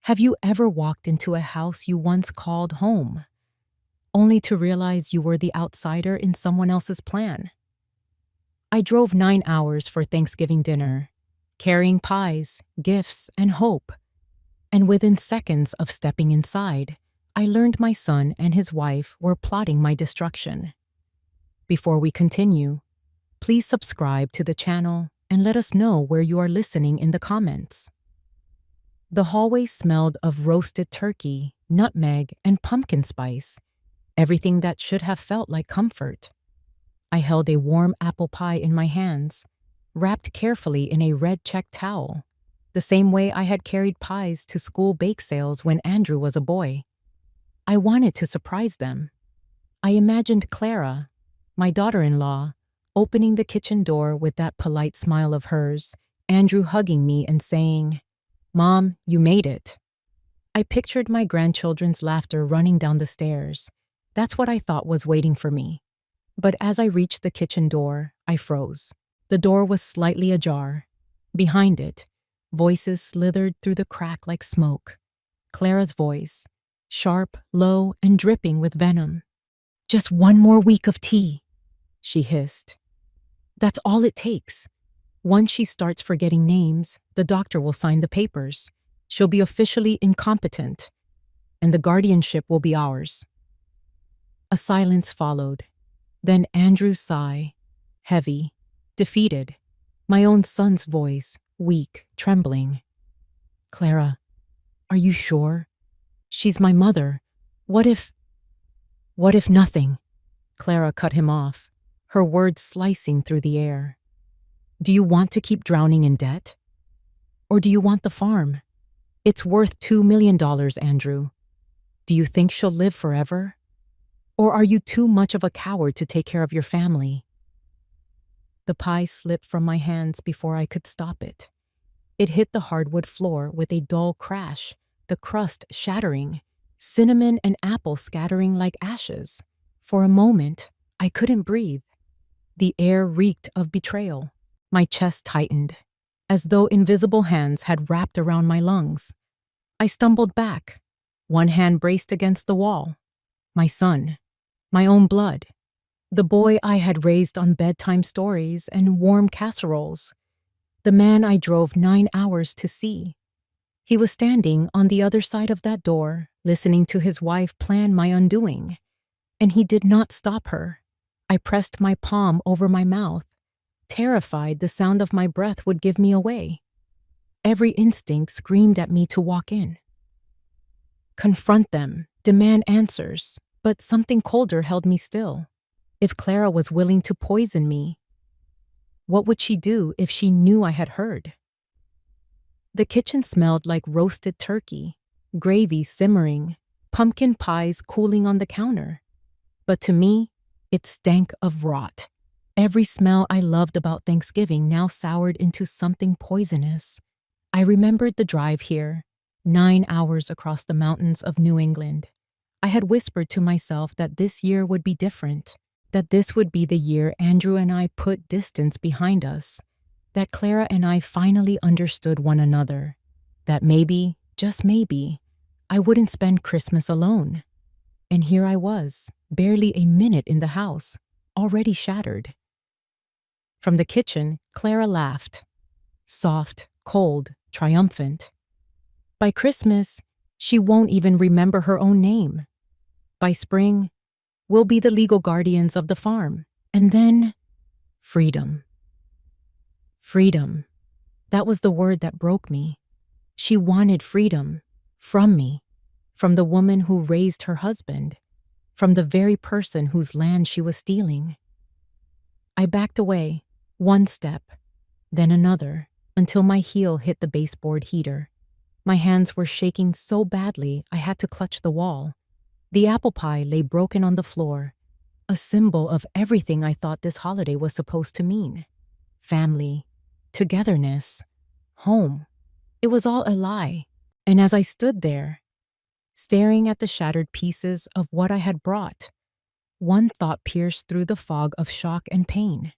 Have you ever walked into a house you once called home, only to realize you were the outsider in someone else's plan? I drove 9 hours for Thanksgiving dinner, carrying pies, gifts, and hope. And within seconds of stepping inside, I learned my son and his wife were plotting my destruction. Before we continue, please subscribe to the channel and let us know where you are listening in the comments. The hallway smelled of roasted turkey, nutmeg, and pumpkin spice, everything that should have felt like comfort. I held a warm apple pie in my hands, wrapped carefully in a red check towel, the same way I had carried pies to school bake sales when Andrew was a boy. I wanted to surprise them. I imagined Clara, my daughter-in-law, opening the kitchen door with that polite smile of hers, Andrew hugging me and saying, "Mom, you made it." I pictured my grandchildren's laughter running down the stairs. That's what I thought was waiting for me. But as I reached the kitchen door, I froze. The door was slightly ajar. Behind it, voices slithered through the crack like smoke. Clara's voice, sharp, low, and dripping with venom. "Just one more week of tea," she hissed. "That's all it takes. Once she starts forgetting names, the doctor will sign the papers. She'll be officially incompetent, and the guardianship will be ours." A silence followed. Then Andrew's sigh, heavy, defeated. My own son's voice, weak, trembling. "Clara, are you sure? She's my mother. What if nothing?" Clara cut him off, her words slicing through the air. "Do you want to keep drowning in debt? Or do you want the farm? It's worth $2 million, Andrew. Do you think she'll live forever? Or are you too much of a coward to take care of your family?" The pie slipped from my hands before I could stop it. It hit the hardwood floor with a dull crash, the crust shattering, cinnamon and apple scattering like ashes. For a moment, I couldn't breathe. The air reeked of betrayal. My chest tightened, as though invisible hands had wrapped around my lungs. I stumbled back, one hand braced against the wall. My son, my own blood, the boy I had raised on bedtime stories and warm casseroles, the man I drove 9 hours to see. He was standing on the other side of that door, listening to his wife plan my undoing. And he did not stop her. I pressed my palm over my mouth, terrified the sound of my breath would give me away. Every instinct screamed at me to walk in. Confront them, demand answers, but something colder held me still. If Clara was willing to poison me, what would she do if she knew I had heard? The kitchen smelled like roasted turkey, gravy simmering, pumpkin pies cooling on the counter. But to me, it stank of rot. Every smell I loved about Thanksgiving now soured into something poisonous. I remembered the drive here, 9 hours across the mountains of New England. I had whispered to myself that this year would be different, that this would be the year Andrew and I put distance behind us, that Clara and I finally understood one another, that maybe, just maybe, I wouldn't spend Christmas alone. And here I was, barely a minute in the house, already shattered. From the kitchen, Clara laughed. Soft, cold, triumphant. By Christmas, she won't even remember her own name. By spring, we'll be the legal guardians of the farm. And then, freedom. Freedom. That was the word that broke me. She wanted freedom. From me. From the woman who raised her husband. From the very person whose land she was stealing. I backed away, one step, then another, until my heel hit the baseboard heater. My hands were shaking so badly I had to clutch the wall. The apple pie lay broken on the floor, a symbol of everything I thought this holiday was supposed to mean. Family, togetherness, home. It was all a lie. And as I stood there, staring at the shattered pieces of what I had brought, one thought pierced through the fog of shock and pain.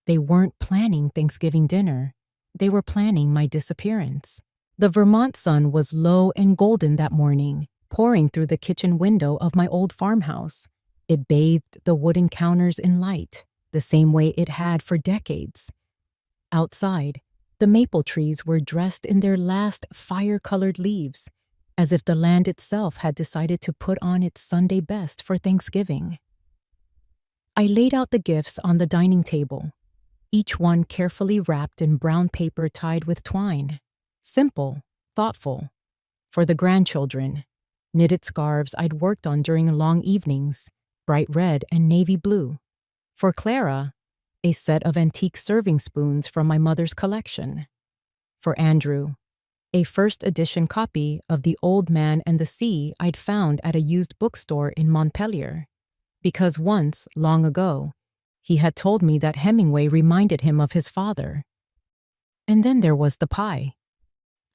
They weren't planning Thanksgiving dinner. They were planning my disappearance. The Vermont sun was low and golden that morning, pouring through the kitchen window of my old farmhouse. It bathed the wooden counters in light, the same way it had for decades. Outside, the maple trees were dressed in their last fire-colored leaves, as if the land itself had decided to put on its Sunday best for Thanksgiving. I laid out the gifts on the dining table, each one carefully wrapped in brown paper tied with twine. Simple, thoughtful. For the grandchildren, knitted scarves I'd worked on during long evenings, bright red and navy blue. For Clara, a set of antique serving spoons from my mother's collection. For Andrew, a first edition copy of The Old Man and the Sea I'd found at a used bookstore in Montpelier, because once, long ago, he had told me that Hemingway reminded him of his father. And then there was the pie.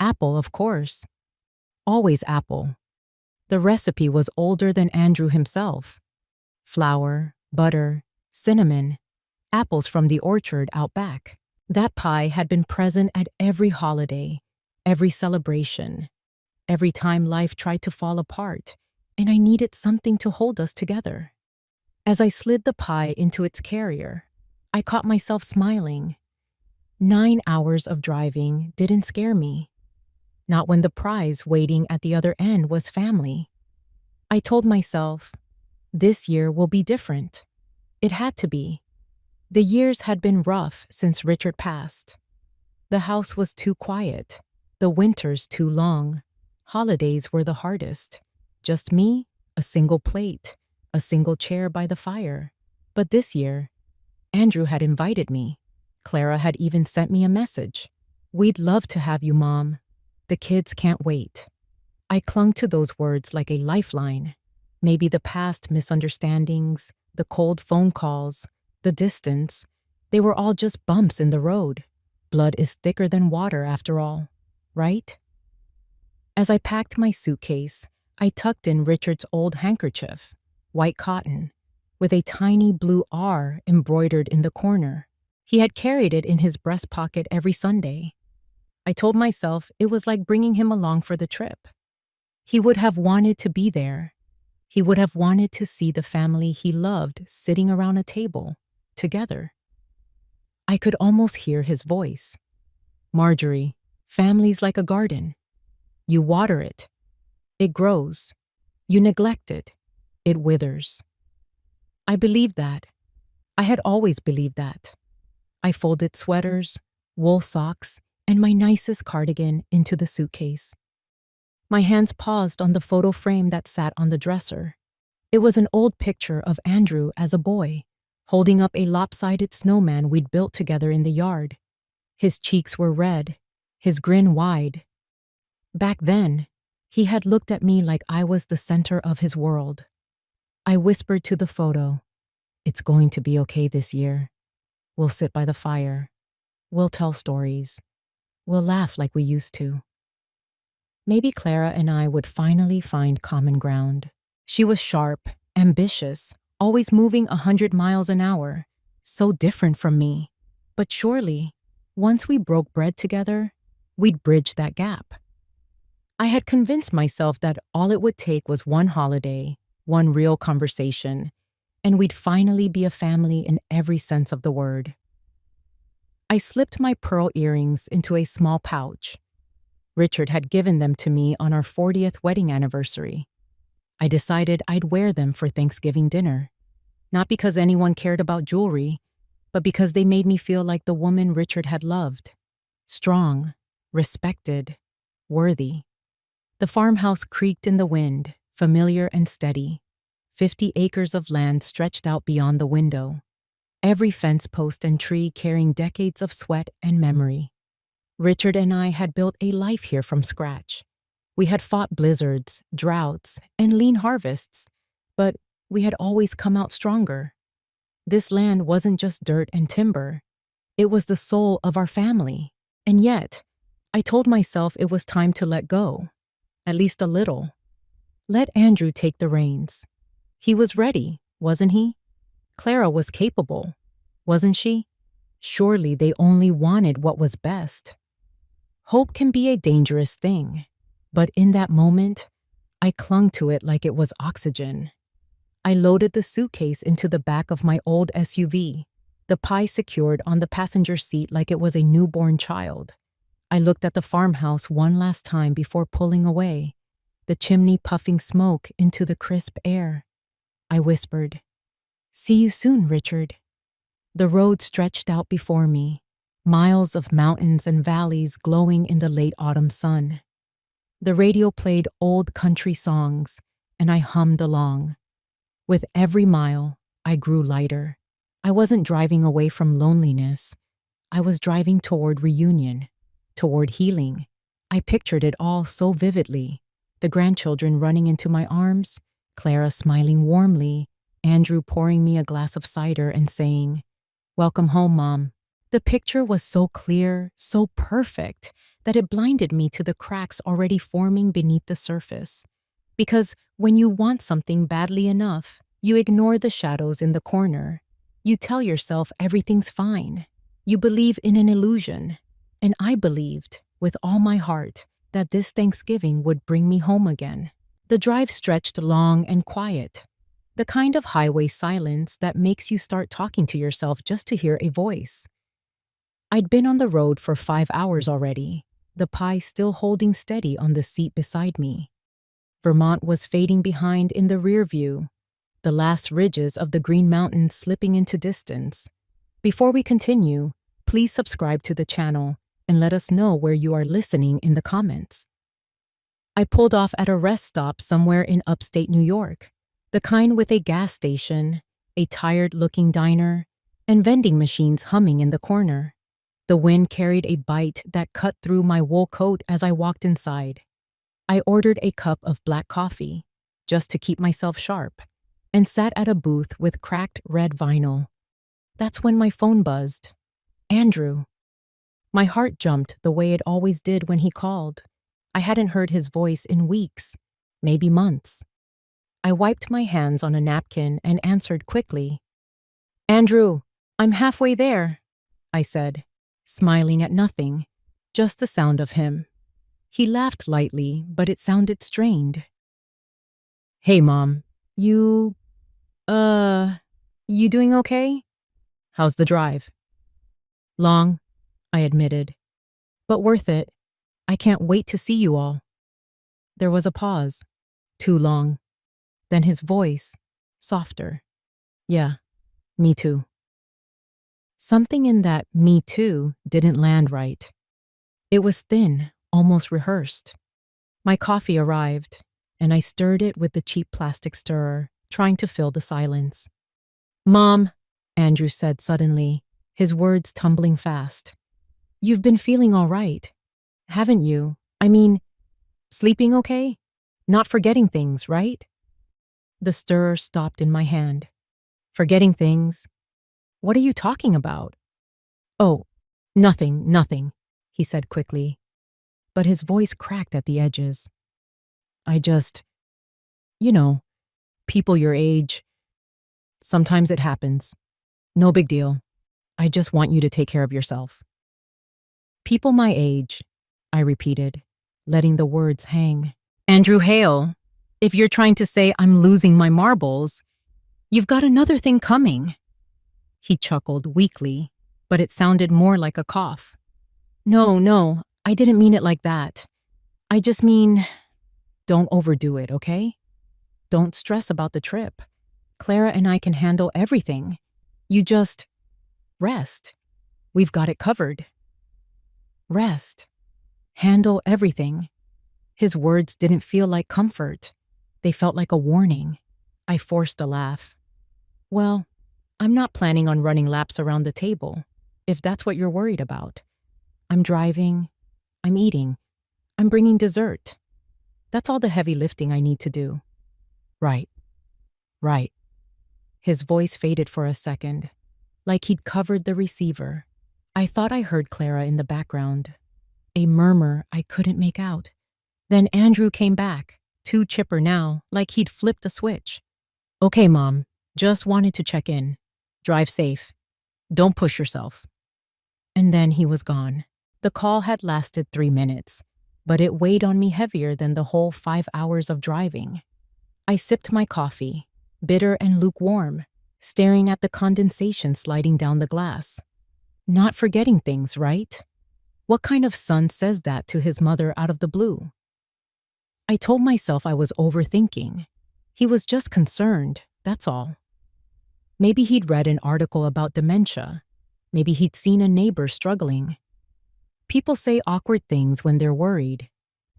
Apple, of course. Always apple. The recipe was older than Andrew himself. Flour, butter, cinnamon, apples from the orchard out back. That pie had been present at every holiday, every celebration, every time life tried to fall apart, and I needed something to hold us together. As I slid the pie into its carrier, I caught myself smiling. 9 hours of driving didn't scare me. Not when the prize waiting at the other end was family. I told myself, this year will be different. It had to be. The years had been rough since Richard passed. The house was too quiet, the winters too long. Holidays were the hardest. Just me, a single plate, a single chair by the fire. But this year, Andrew had invited me. Clara had even sent me a message. "We'd love to have you, Mom. The kids can't wait." I clung to those words like a lifeline. Maybe the past misunderstandings, the cold phone calls, the distance, they were all just bumps in the road. Blood is thicker than water after all, right? As I packed my suitcase, I tucked in Richard's old handkerchief, white cotton, with a tiny blue R embroidered in the corner. He had carried it in his breast pocket every Sunday. I told myself it was like bringing him along for the trip. He would have wanted to be there. He would have wanted to see the family he loved sitting around a table, together. I could almost hear his voice. "Marjorie, family's like a garden. You water it. It grows. You neglect it. It withers." I believed that. I had always believed that. I folded sweaters, wool socks, and my nicest cardigan into the suitcase. My hands paused on the photo frame that sat on the dresser. It was an old picture of Andrew as a boy, holding up a lopsided snowman we'd built together in the yard. His cheeks were red, his grin wide. Back then, he had looked at me like I was the center of his world. I whispered to the photo, "It's going to be okay this year. We'll sit by the fire. We'll tell stories. We'll laugh like we used to." Maybe Clara and I would finally find common ground. She was sharp, ambitious, always moving 100 miles an hour, so different from me. But surely, once we broke bread together, we'd bridge that gap. I had convinced myself that all it would take was one holiday, one real conversation, and we'd finally be a family in every sense of the word. I slipped my pearl earrings into a small pouch. Richard had given them to me on our 40th wedding anniversary. I decided I'd wear them for Thanksgiving dinner, not because anyone cared about jewelry, but because they made me feel like the woman Richard had loved. Strong, respected, worthy. The farmhouse creaked in the wind, familiar and steady. 50 acres of land stretched out beyond the window. Every fence post and tree carrying decades of sweat and memory. Richard and I had built a life here from scratch. We had fought blizzards, droughts, and lean harvests, but we had always come out stronger. This land wasn't just dirt and timber. It was the soul of our family. And yet, I told myself it was time to let go. At least a little. Let Andrew take the reins. He was ready, wasn't he? Clara was capable, wasn't she? Surely they only wanted what was best. Hope can be a dangerous thing, but in that moment, I clung to it like it was oxygen. I loaded the suitcase into the back of my old SUV, the pie secured on the passenger seat like it was a newborn child. I looked at the farmhouse one last time before pulling away, the chimney puffing smoke into the crisp air. I whispered, "See you soon, Richard." The road stretched out before me, miles of mountains and valleys glowing in the late autumn sun. The radio played old country songs, and I hummed along. With every mile, I grew lighter. I wasn't driving away from loneliness. I was driving toward reunion, toward healing. I pictured it all so vividly. The grandchildren running into my arms, Clara smiling warmly, Andrew pouring me a glass of cider and saying, "Welcome home, Mom." The picture was so clear, so perfect, that it blinded me to the cracks already forming beneath the surface. Because when you want something badly enough, you ignore the shadows in the corner. You tell yourself everything's fine. You believe in an illusion. And I believed, with all my heart, that this Thanksgiving would bring me home again. The drive stretched long and quiet. The kind of highway silence that makes you start talking to yourself just to hear a voice. I'd been on the road for 5 hours already, the pie still holding steady on the seat beside me. Vermont was fading behind in the rear view, the last ridges of the Green Mountains slipping into distance. Before we continue, please subscribe to the channel and let us know where you are listening in the comments. I pulled off at a rest stop somewhere in upstate New York, the kind with a gas station, a tired-looking diner, and vending machines humming in the corner. The wind carried a bite that cut through my wool coat as I walked inside. I ordered a cup of black coffee, just to keep myself sharp, and sat at a booth with cracked red vinyl. That's when my phone buzzed. Andrew. My heart jumped the way it always did when he called. I hadn't heard his voice in weeks, maybe months. I wiped my hands on a napkin and answered quickly. "Andrew, I'm halfway there," I said, smiling at nothing, just the sound of him. He laughed lightly, but it sounded strained. "Hey, Mom, you doing okay? How's the drive?" "Long," I admitted, "but worth it. I can't wait to see you all." There was a pause. Too long. Then his voice, softer. "Yeah, me too." Something in that "me too" didn't land right. It was thin, almost rehearsed. My coffee arrived, and I stirred it with the cheap plastic stirrer, trying to fill the silence. "Mom," Andrew said suddenly, his words tumbling fast. "You've been feeling all right, haven't you? I mean, sleeping okay? Not forgetting things, right?" The stirrer stopped in my hand. "Forgetting things? What are you talking about?" "Oh, nothing," he said quickly. But his voice cracked at the edges. "I just, you know, people your age, sometimes it happens. No big deal. I just want you to take care of yourself." "People my age," I repeated, letting the words hang. "Andrew Hale, if you're trying to say I'm losing my marbles, you've got another thing coming." He chuckled weakly, but it sounded more like a cough. No, I didn't mean it like that. I just mean, don't overdo it, okay? Don't stress about the trip. Clara and I can handle everything. You just rest. We've got it covered." Rest. Handle everything. His words didn't feel like comfort. They felt like a warning. I forced a laugh. "Well, I'm not planning on running laps around the table, if that's what you're worried about. I'm driving. I'm eating. I'm bringing dessert. That's all the heavy lifting I need to do." Right. His voice faded for a second, like he'd covered the receiver. I thought I heard Clara in the background, a murmur I couldn't make out. Then Andrew came back, too chipper now, like he'd flipped a switch. "Okay, Mom, just wanted to check in. Drive safe. Don't push yourself." And then he was gone. The call had lasted 3 minutes, but it weighed on me heavier than the whole 5 hours of driving. I sipped my coffee, bitter and lukewarm, staring at the condensation sliding down the glass. Not forgetting things, right? What kind of son says that to his mother out of the blue? I told myself I was overthinking. He was just concerned, that's all. Maybe he'd read an article about dementia. Maybe he'd seen a neighbor struggling. People say awkward things when they're worried,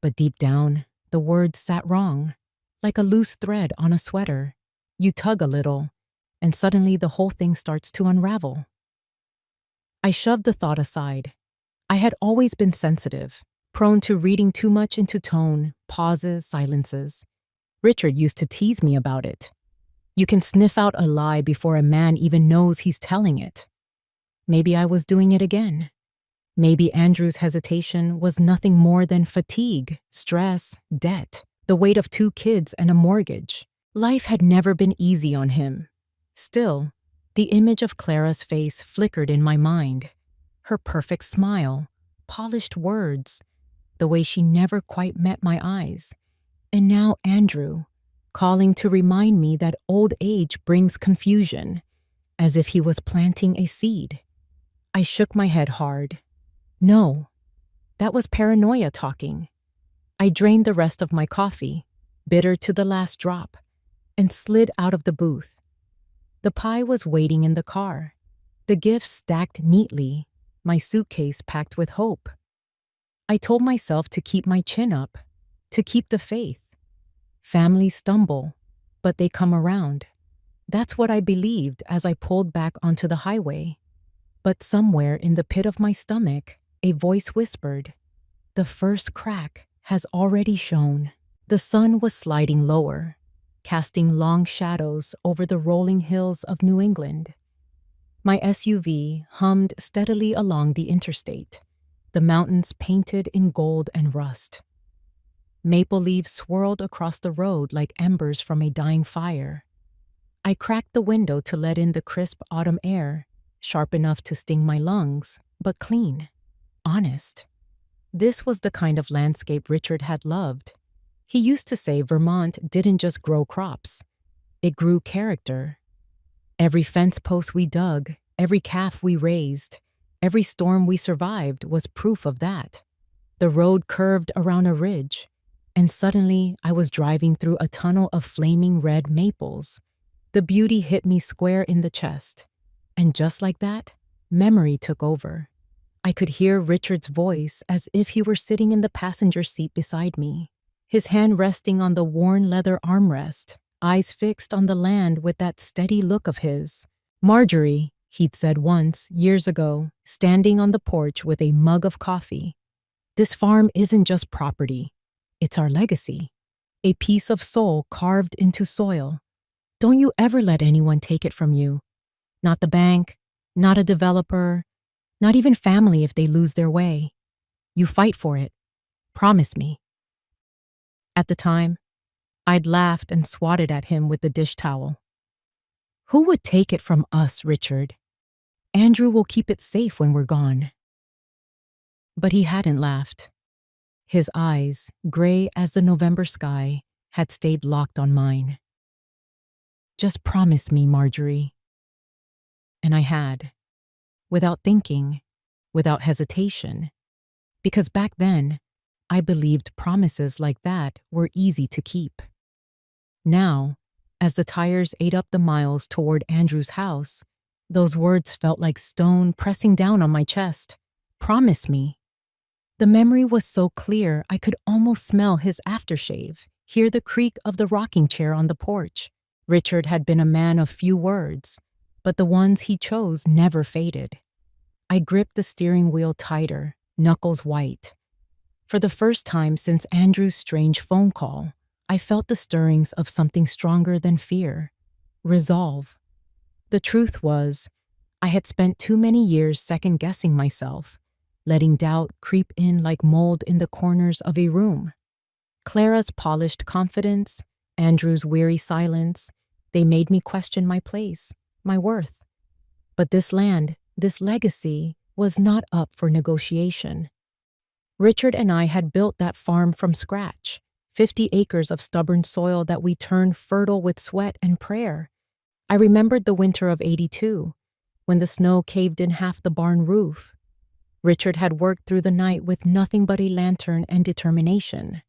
but deep down, the words sat wrong, like a loose thread on a sweater. You tug a little, and suddenly the whole thing starts to unravel. I shoved the thought aside. I had always been sensitive, prone to reading too much into tone, pauses, silences. Richard used to tease me about it. You can sniff out a lie before a man even knows he's telling it. Maybe I was doing it again. Maybe Andrew's hesitation was nothing more than fatigue, stress, debt, the weight of 2 kids and a mortgage. Life had never been easy on him. Still, the image of Clara's face flickered in my mind. Her perfect smile, polished words, the way she never quite met my eyes. And now Andrew, calling to remind me that old age brings confusion, as if he was planting a seed. I shook my head hard. No, that was paranoia talking. I drained the rest of my coffee, bitter to the last drop, and slid out of the booth. The pie was waiting in the car, the gifts stacked neatly, my suitcase packed with hope. I told myself to keep my chin up, to keep the faith. Families stumble, but they come around. That's what I believed as I pulled back onto the highway. But somewhere in the pit of my stomach, a voice whispered, "The first crack has already shown." The sun was sliding lower, casting long shadows over the rolling hills of New England. My SUV hummed steadily along the interstate, the mountains painted in gold and rust. Maple leaves swirled across the road like embers from a dying fire. I cracked the window to let in the crisp autumn air, sharp enough to sting my lungs, but clean, honest. This was the kind of landscape Richard had loved. He used to say Vermont didn't just grow crops. It grew character. Every fence post we dug, every calf we raised, every storm we survived was proof of that. The road curved around a ridge, and suddenly I was driving through a tunnel of flaming red maples. The beauty hit me square in the chest. And just like that, memory took over. I could hear Richard's voice as if he were sitting in the passenger seat beside me, his hand resting on the worn leather armrest, eyes fixed on the land with that steady look of his. "Marjorie," he'd said once, years ago, standing on the porch with a mug of coffee, "this farm isn't just property. It's our legacy, a piece of soul carved into soil. Don't you ever let anyone take it from you. Not the bank, not a developer, not even family if they lose their way. You fight for it. Promise me." At the time, I'd laughed and swatted at him with the dish towel. "Who would take it from us, Richard? Andrew will keep it safe when we're gone." But he hadn't laughed. His eyes, gray as the November sky, had stayed locked on mine. "Just promise me, Marjorie." And I had, without thinking, without hesitation, because back then, I believed promises like that were easy to keep. Now, as the tires ate up the miles toward Andrew's house, those words felt like stone pressing down on my chest. Promise me. The memory was so clear I could almost smell his aftershave, hear the creak of the rocking chair on the porch. Richard had been a man of few words, but the ones he chose never faded. I gripped the steering wheel tighter, knuckles white. For the first time since Andrew's strange phone call, I felt the stirrings of something stronger than fear. Resolve. The truth was, I had spent too many years second-guessing myself, letting doubt creep in like mold in the corners of a room. Clara's polished confidence, Andrew's weary silence, they made me question my place, my worth. But this land, this legacy, was not up for negotiation. Richard and I had built that farm from scratch, 50 acres of stubborn soil that we turned fertile with sweat and prayer. I remembered the winter of '82, when the snow caved in half the barn roof. Richard had worked through the night with nothing but a lantern and determination,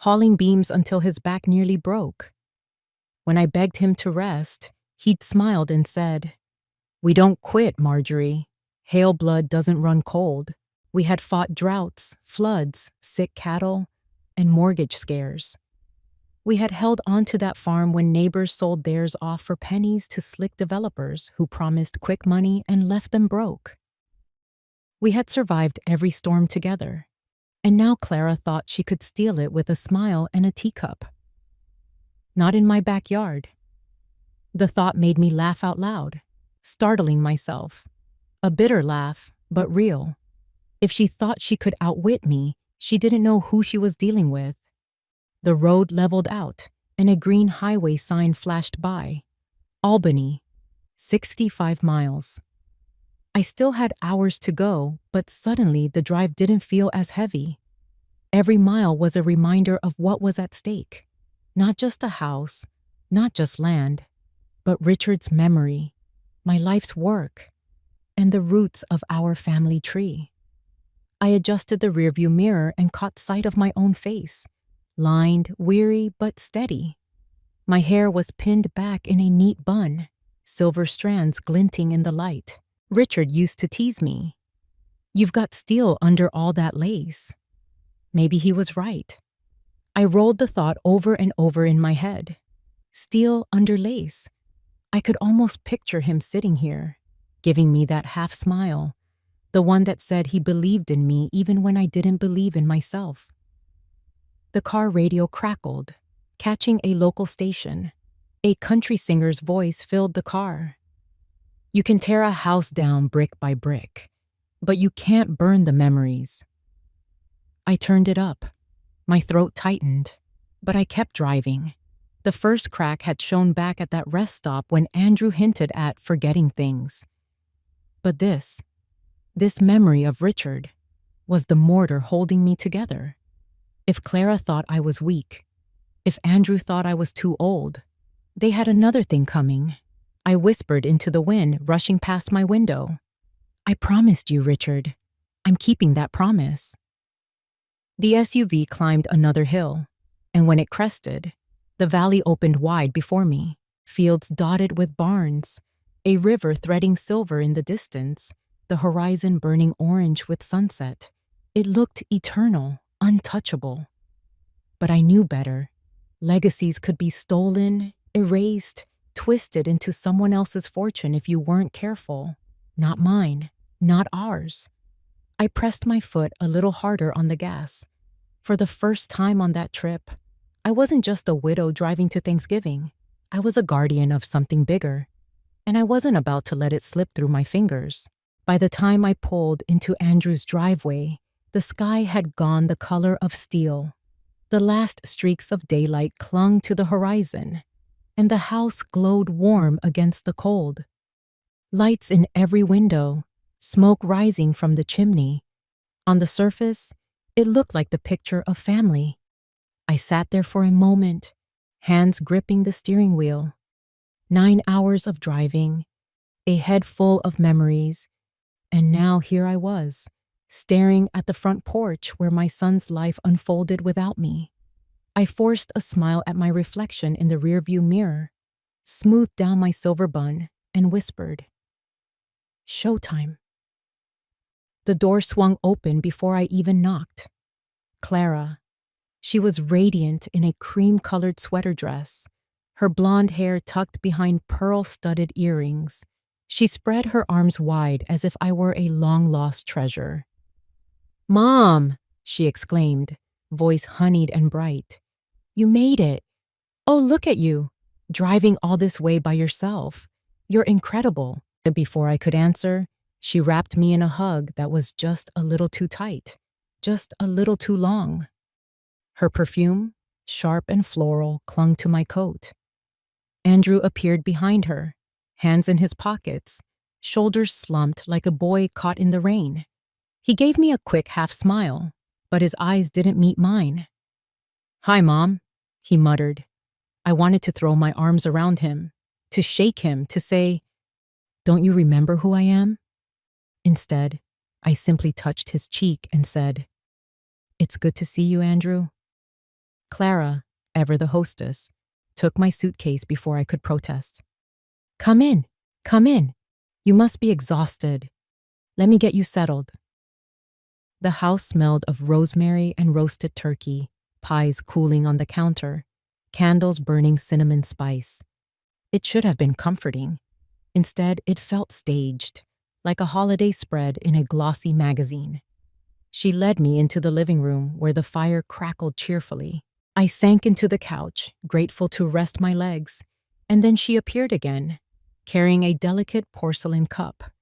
hauling beams until his back nearly broke. When I begged him to rest, he'd smiled and said, "We don't quit, Marjorie. Hale blood doesn't run cold." We had fought droughts, floods, sick cattle, and mortgage scares. We had held onto that farm when neighbors sold theirs off for pennies to slick developers who promised quick money and left them broke. We had survived every storm together, and now Clara thought she could steal it with a smile and a teacup. Not in my backyard. The thought made me laugh out loud, startling myself. A bitter laugh, but real. If she thought she could outwit me, she didn't know who she was dealing with. The road leveled out, and a green highway sign flashed by. Albany, 65 miles. I still had hours to go, but suddenly the drive didn't feel as heavy. Every mile was a reminder of what was at stake. Not just a house, not just land, but Richard's memory, my life's work, and the roots of our family tree. I adjusted the rearview mirror and caught sight of my own face, lined, weary, but steady. My hair was pinned back in a neat bun, silver strands glinting in the light. Richard used to tease me. "You've got steel under all that lace." Maybe he was right. I rolled the thought over and over in my head. Steel under lace. I could almost picture him sitting here, giving me that half smile, the one that said he believed in me even when I didn't believe in myself. The car radio crackled, catching a local station. A country singer's voice filled the car. "You can tear a house down brick by brick, but you can't burn the memories." I turned it up. My throat tightened, but I kept driving. The first crack had shown back at that rest stop when Andrew hinted at forgetting things. But this memory of Richard, was the mortar holding me together. If Clara thought I was weak, if Andrew thought I was too old, they had another thing coming. I whispered into the wind rushing past my window. "I promised you, Richard. I'm keeping that promise." The SUV climbed another hill, and when it crested, the valley opened wide before me, fields dotted with barns, a river threading silver in the distance, the horizon burning orange with sunset. It looked eternal, untouchable. But I knew better. Legacies could be stolen, erased, twisted into someone else's fortune if you weren't careful. Not mine, not ours. I pressed my foot a little harder on the gas. For the first time on that trip, I wasn't just a widow driving to Thanksgiving. I was a guardian of something bigger, and I wasn't about to let it slip through my fingers. By the time I pulled into Andrew's driveway, the sky had gone the color of steel. The last streaks of daylight clung to the horizon, and the house glowed warm against the cold. Lights in every window, smoke rising from the chimney. On the surface, it looked like the picture of family. I sat there for a moment, hands gripping the steering wheel. 9 hours of driving, a head full of memories, and now here I was, staring at the front porch where my son's life unfolded without me. I forced a smile at my reflection in the rearview mirror, smoothed down my silver bun, and whispered, "Showtime." The door swung open before I even knocked. Clara. She was radiant in a cream-colored sweater dress, her blonde hair tucked behind pearl-studded earrings. She spread her arms wide as if I were a long-lost treasure. "Mom!" she exclaimed, voice honeyed and bright. "You made it. Oh, look at you, driving all this way by yourself. You're incredible." Before I could answer, she wrapped me in a hug that was just a little too tight, just a little too long. Her perfume, sharp and floral, clung to my coat. Andrew appeared behind her, hands in his pockets, shoulders slumped like a boy caught in the rain. He gave me a quick half smile, but his eyes didn't meet mine. "Hi, Mom," he muttered. I wanted to throw my arms around him, to shake him, to say, "Don't you remember who I am?" Instead, I simply touched his cheek and said, "It's good to see you, Andrew." Clara, ever the hostess, took my suitcase before I could protest. Come in, come in. You must be exhausted. Let me get you settled." The house smelled of rosemary and roasted turkey, pies cooling on the counter, candles burning cinnamon spice. It should have been comforting. Instead, it felt staged, like a holiday spread in a glossy magazine. She led me into the living room where the fire crackled cheerfully. I sank into the couch, grateful to rest my legs, and then she appeared again, carrying a delicate porcelain cup.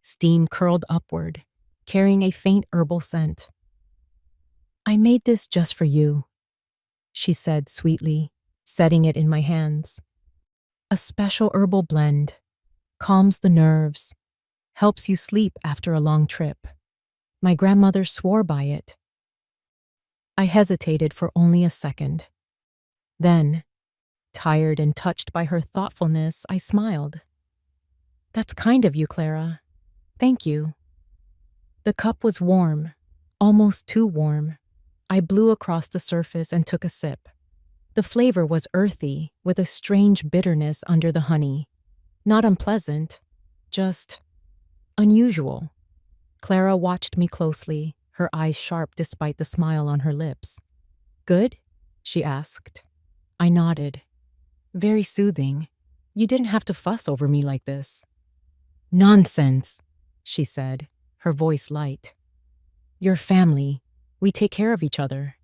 Steam curled upward, carrying a faint herbal scent. "I made this just for you," she said sweetly, setting it in my hands. "A special herbal blend. Calms the nerves. Helps you sleep after a long trip. My grandmother swore by it." I hesitated for only a second. Then, tired and touched by her thoughtfulness, I smiled. "That's kind of you, Clara. Thank you." The cup was warm, almost too warm. I blew across the surface and took a sip. The flavor was earthy, with a strange bitterness under the honey. Not unpleasant, just unusual. Clara watched me closely, her eyes sharp despite the smile on her lips. "Good?" she asked. I nodded. "Very soothing. You didn't have to fuss over me like this." "Nonsense," she said, her voice light. "Your family. We take care of each other."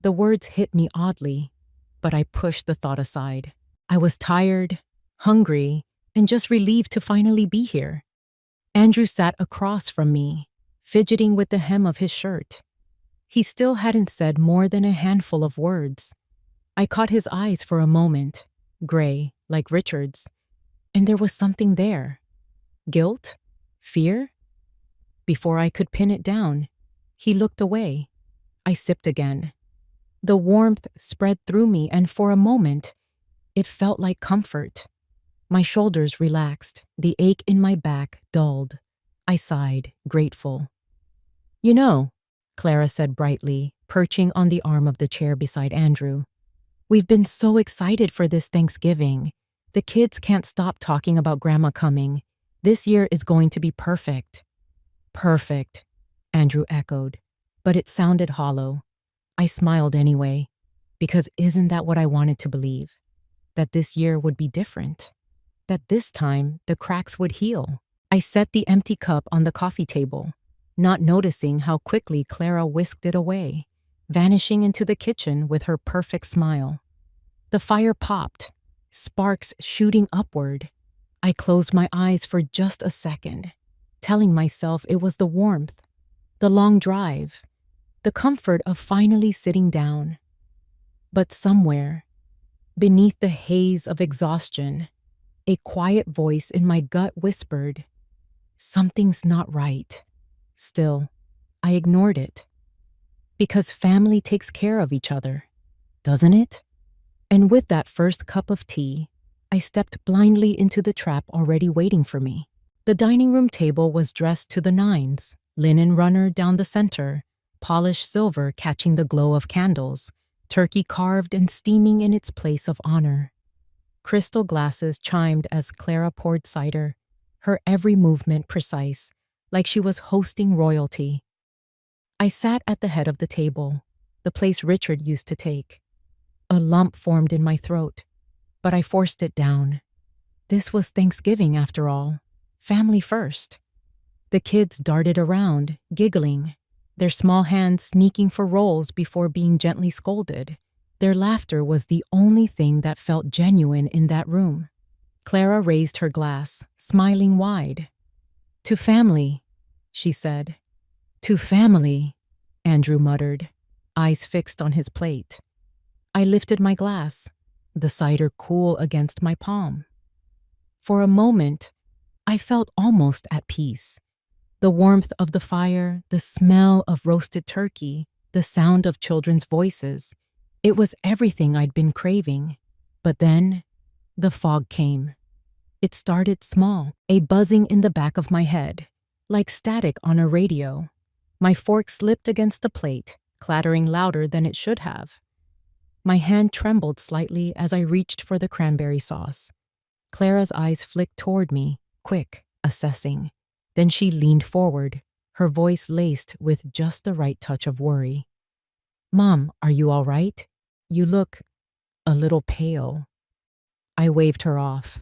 The words hit me oddly, but I pushed the thought aside. I was tired, hungry, and just relieved to finally be here. Andrew sat across from me, fidgeting with the hem of his shirt. He still hadn't said more than a handful of words. I caught his eyes for a moment, gray, like Richard's, and there was something there. Guilt? Fear? Before I could pin it down, he looked away. I sipped again. The warmth spread through me, and for a moment, it felt like comfort. My shoulders relaxed, the ache in my back dulled. I sighed, grateful. "You know," Clara said brightly, perching on the arm of the chair beside Andrew, "we've been so excited for this Thanksgiving. The kids can't stop talking about Grandma coming. This year is going to be perfect." "Perfect," Andrew echoed, but it sounded hollow. I smiled anyway, because isn't that what I wanted to believe? That this year would be different. That this time the cracks would heal. I set the empty cup on the coffee table, not noticing how quickly Clara whisked it away, vanishing into the kitchen with her perfect smile. The fire popped, sparks shooting upward. I closed my eyes for just a second, telling myself it was the warmth, the long drive, the comfort of finally sitting down. But somewhere, beneath the haze of exhaustion, a quiet voice in my gut whispered, "Something's not right." Still, I ignored it. Because family takes care of each other, doesn't it? And with that first cup of tea, I stepped blindly into the trap already waiting for me. The dining room table was dressed to the nines, linen runner down the center, polished silver catching the glow of candles, turkey carved and steaming in its place of honor. Crystal glasses chimed as Clara poured cider, her every movement precise, like she was hosting royalty. I sat at the head of the table, the place Richard used to take. A lump formed in my throat, but I forced it down. This was Thanksgiving after all, family first. The kids darted around, giggling, their small hands sneaking for rolls before being gently scolded. Their laughter was the only thing that felt genuine in that room. Clara raised her glass, smiling wide. "To family," she said. "To family," Andrew muttered, eyes fixed on his plate. I lifted my glass, the cider cool against my palm. For a moment, I felt almost at peace. The warmth of the fire, the smell of roasted turkey, the sound of children's voices. It was everything I'd been craving. But then, the fog came. It started small, a buzzing in the back of my head, like static on a radio. My fork slipped against the plate, clattering louder than it should have. My hand trembled slightly as I reached for the cranberry sauce. Clara's eyes flicked toward me, quick, assessing. Then she leaned forward, her voice laced with just the right touch of worry. "Mom, are you all right? You look a little pale." I waved her off.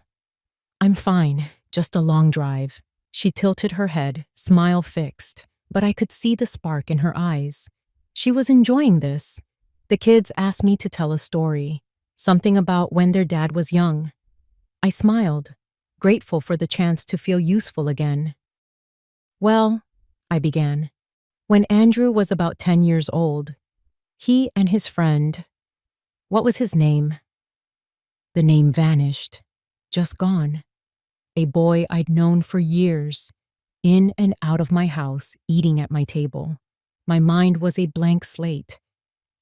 "I'm fine, just a long drive." She tilted her head, smile fixed, but I could see the spark in her eyes. She was enjoying this. The kids asked me to tell a story, something about when their dad was young. I smiled, grateful for the chance to feel useful again. "Well," I began, "when Andrew was about 10 years old, he and his friend, what was his name?" The name vanished, just gone. A boy I'd known for years, in and out of my house, eating at my table. My mind was a blank slate.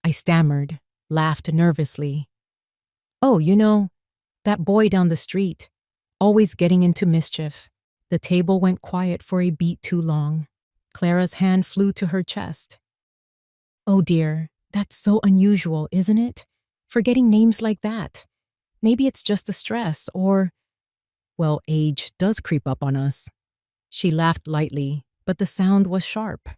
I stammered, laughed nervously. "Oh, that boy down the street, always getting into mischief." The table went quiet for a beat too long. Clara's hand flew to her chest. "Oh dear, that's so unusual, isn't it? Forgetting names like that. Maybe it's just the stress, or, well, age does creep up on us." She laughed lightly, but the sound was sharp.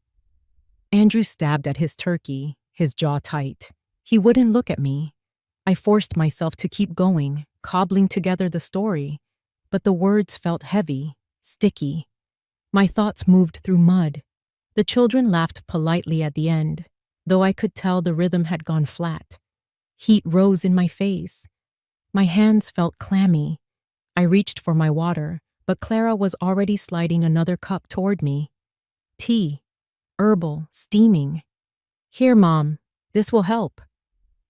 Andrew stabbed at his turkey, his jaw tight. He wouldn't look at me. I forced myself to keep going, cobbling together the story, but the words felt heavy, sticky. My thoughts moved through mud. The children laughed politely at the end, though I could tell the rhythm had gone flat. Heat rose in my face. My hands felt clammy. I reached for my water, but Clara was already sliding another cup toward me. Tea, herbal, steaming. "Here, Mom, this will help.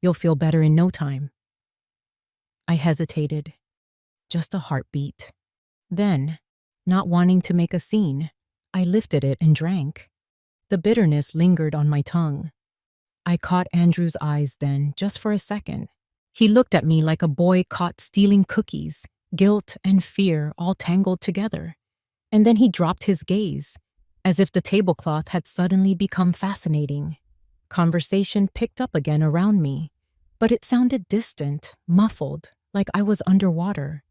You'll feel better in no time." I hesitated. Just a heartbeat. Then, not wanting to make a scene, I lifted it and drank. The bitterness lingered on my tongue. I caught Andrew's eyes then, just for a second. He looked at me like a boy caught stealing cookies, guilt and fear all tangled together. And then he dropped his gaze, as if the tablecloth had suddenly become fascinating. Conversation picked up again around me, but it sounded distant, muffled, like I was underwater.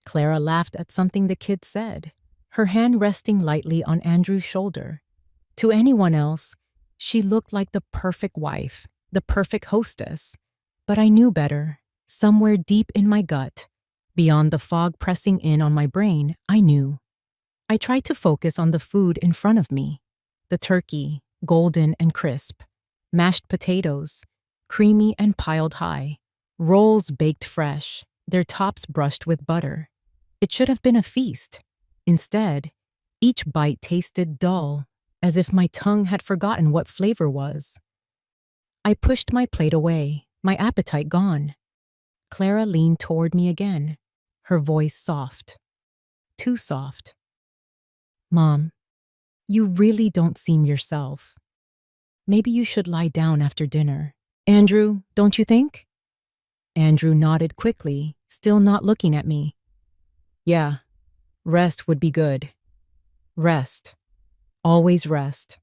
Clara laughed at something the kid said, her hand resting lightly on Andrew's shoulder. To anyone else, she looked like the perfect wife, the perfect hostess. But I knew better. Somewhere deep in my gut, beyond the fog pressing in on my brain, I knew. I tried to focus on the food in front of me. The turkey, golden and crisp. Mashed potatoes, creamy and piled high. Rolls baked fresh, their tops brushed with butter. It should have been a feast. Instead, each bite tasted dull, as if my tongue had forgotten what flavor was. I pushed my plate away, my appetite gone. Clara leaned toward me again, her voice soft. Too soft. "Mom, you really don't seem yourself. Maybe you should lie down after dinner. Andrew, don't you think?" Andrew nodded quickly, still not looking at me. "Yeah, rest would be good. Rest. Always rest."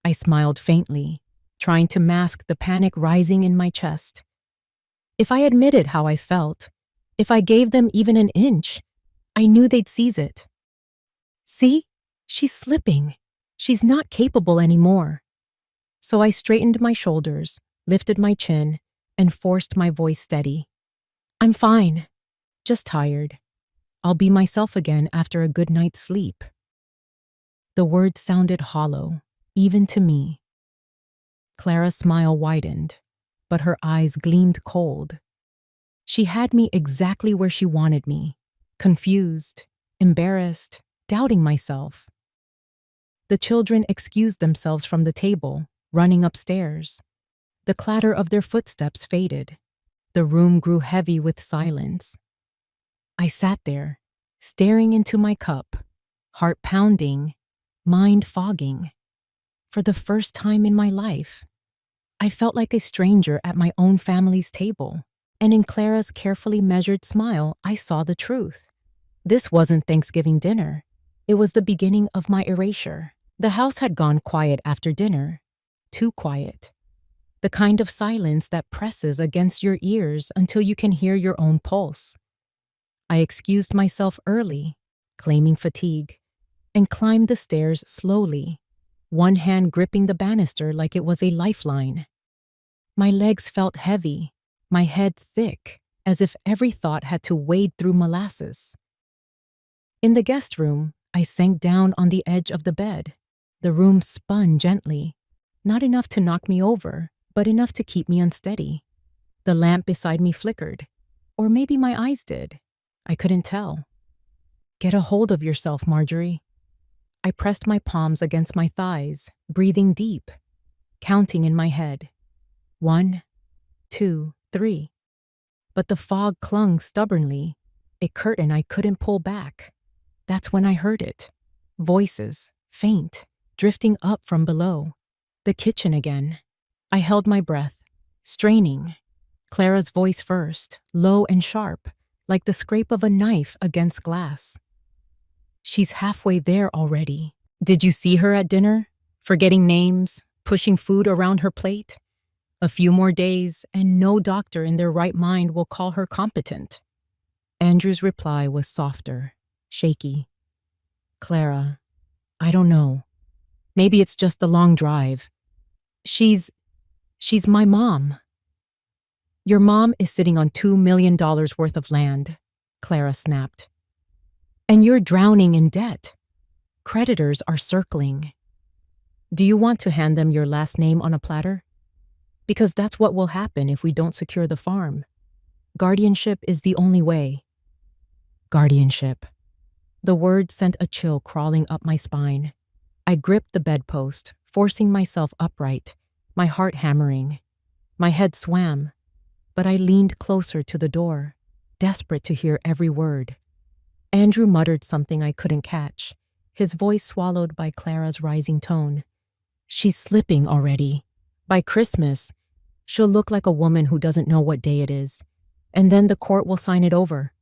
I smiled faintly, trying to mask the panic rising in my chest. If I admitted how I felt, if I gave them even an inch, I knew they'd seize it. "See? She's slipping. She's not capable anymore." So I straightened my shoulders, lifted my chin, and forced my voice steady. "I'm fine. Just tired. I'll be myself again after a good night's sleep." The words sounded hollow, even to me. Clara's smile widened, but her eyes gleamed cold. She had me exactly where she wanted me, confused, embarrassed, doubting myself. The children excused themselves from the table, running upstairs. The clatter of their footsteps faded. The room grew heavy with silence. I sat there, staring into my cup, heart pounding, mind fogging. For the first time in my life, I felt like a stranger at my own family's table, and in Clara's carefully measured smile, I saw the truth. This wasn't Thanksgiving dinner. It was the beginning of my erasure. The house had gone quiet after dinner. Too quiet. The kind of silence that presses against your ears until you can hear your own pulse. I excused myself early, claiming fatigue, and climbed the stairs slowly, one hand gripping the banister like it was a lifeline. My legs felt heavy, my head thick, as if every thought had to wade through molasses. In the guest room, I sank down on the edge of the bed. The room spun gently, not enough to knock me over, but enough to keep me unsteady. The lamp beside me flickered, or maybe my eyes did. I couldn't tell. Get a hold of yourself, Marjorie. I pressed my palms against my thighs, breathing deep, counting in my head. 1, 2, 3. But the fog clung stubbornly, a curtain I couldn't pull back. That's when I heard it. Voices, faint, drifting up from below. The kitchen again. I held my breath, straining. Clara's voice first, low and sharp, like the scrape of a knife against glass. She's halfway there already. Did you see her at dinner? Forgetting names, pushing food around her plate? A few more days, and no doctor in their right mind will call her competent. Andrew's reply was softer, shaky. Clara, I don't know. Maybe it's just the long drive. She's my mom. Your mom is sitting on $2 million worth of land, Clara snapped. And you're drowning in debt. Creditors are circling. Do you want to hand them your last name on a platter? Because that's what will happen if we don't secure the farm. Guardianship is the only way. Guardianship. The word sent a chill crawling up my spine. I gripped the bedpost, forcing myself upright, my heart hammering. My head swam, but I leaned closer to the door, desperate to hear every word. Andrew muttered something I couldn't catch, his voice swallowed by Clara's rising tone. She's slipping already. By Christmas, she'll look like a woman who doesn't know what day it is, and then the court will sign it over.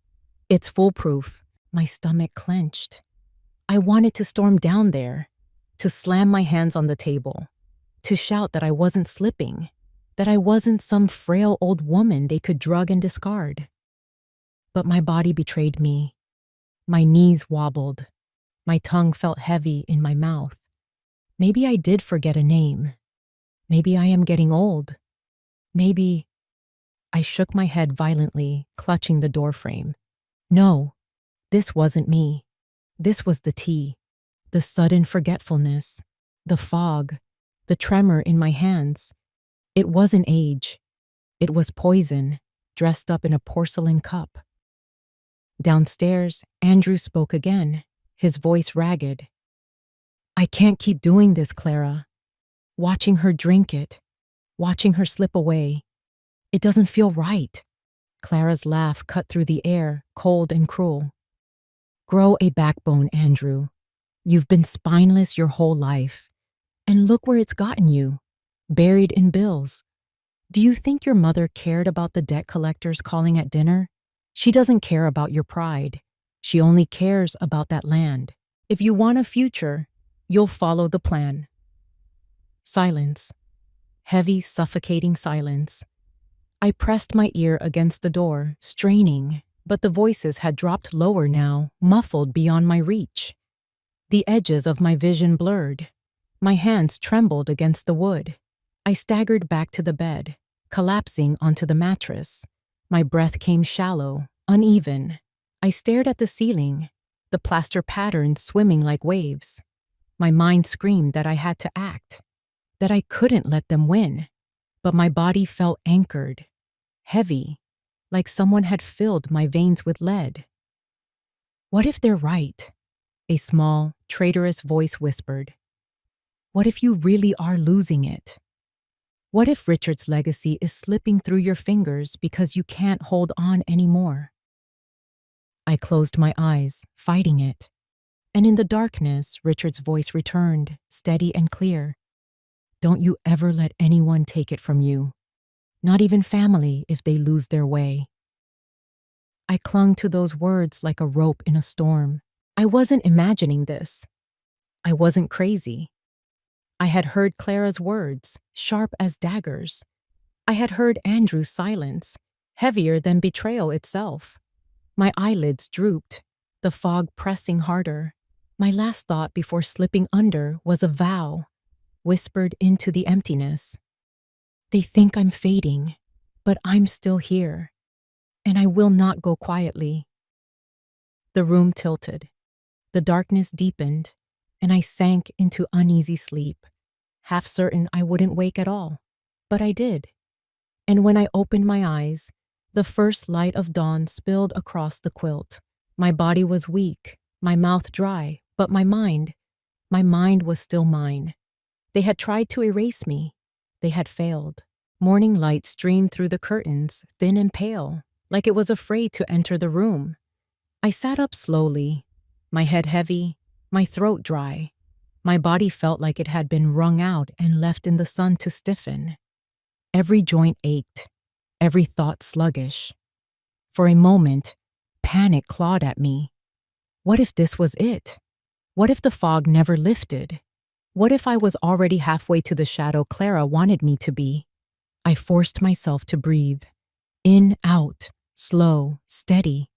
It's foolproof. My stomach clenched. I wanted to storm down there, to slam my hands on the table, to shout that I wasn't slipping, that I wasn't some frail old woman they could drug and discard. But my body betrayed me. My knees wobbled. My tongue felt heavy in my mouth. Maybe I did forget a name. Maybe I am getting old. Maybe... I shook my head violently, clutching the doorframe. No, this wasn't me. This was the tea. The sudden forgetfulness. The fog. The tremor in my hands. It wasn't age. It was poison, dressed up in a porcelain cup. Downstairs, Andrew spoke again, his voice ragged. I can't keep doing this, Clara. Watching her drink it, watching her slip away. It doesn't feel right. Clara's laugh cut through the air, cold and cruel. Grow a backbone, Andrew. You've been spineless your whole life. And look where it's gotten you, buried in bills. Do you think your mother cared about the debt collectors calling at dinner? She doesn't care about your pride. She only cares about that land. If you want a future, you'll follow the plan. Silence. Heavy, suffocating silence. I pressed my ear against the door, straining, but the voices had dropped lower now, muffled beyond my reach. The edges of my vision blurred. My hands trembled against the wood. I staggered back to the bed, collapsing onto the mattress. My breath came shallow, uneven. I stared at the ceiling, the plaster patterns swimming like waves. My mind screamed that I had to act, that I couldn't let them win. But my body felt anchored, heavy, like someone had filled my veins with lead. What if they're right? A small, traitorous voice whispered. What if you really are losing it? What if Richard's legacy is slipping through your fingers because you can't hold on anymore? I closed my eyes, fighting it. And in the darkness, Richard's voice returned, steady and clear. Don't you ever let anyone take it from you. Not even family if they lose their way. I clung to those words like a rope in a storm. I wasn't imagining this. I wasn't crazy. I had heard Clara's words, sharp as daggers. I had heard Andrew's silence, heavier than betrayal itself. My eyelids drooped, the fog pressing harder. My last thought before slipping under was a vow, whispered into the emptiness. They think I'm fading, but I'm still here, and I will not go quietly. The room tilted. The darkness deepened, and I sank into uneasy sleep, half certain I wouldn't wake at all. But I did. And when I opened my eyes, the first light of dawn spilled across the quilt. My body was weak, my mouth dry, but my mind was still mine. They had tried to erase me. They had failed. Morning light streamed through the curtains, thin and pale, like it was afraid to enter the room. I sat up slowly, my head heavy, my throat dry. My body felt like it had been wrung out and left in the sun to stiffen. Every joint ached, every thought sluggish. For a moment, panic clawed at me. What if this was it? What if the fog never lifted? What if I was already halfway to the shadow Clara wanted me to be? I forced myself to breathe. In, out, slow, steady.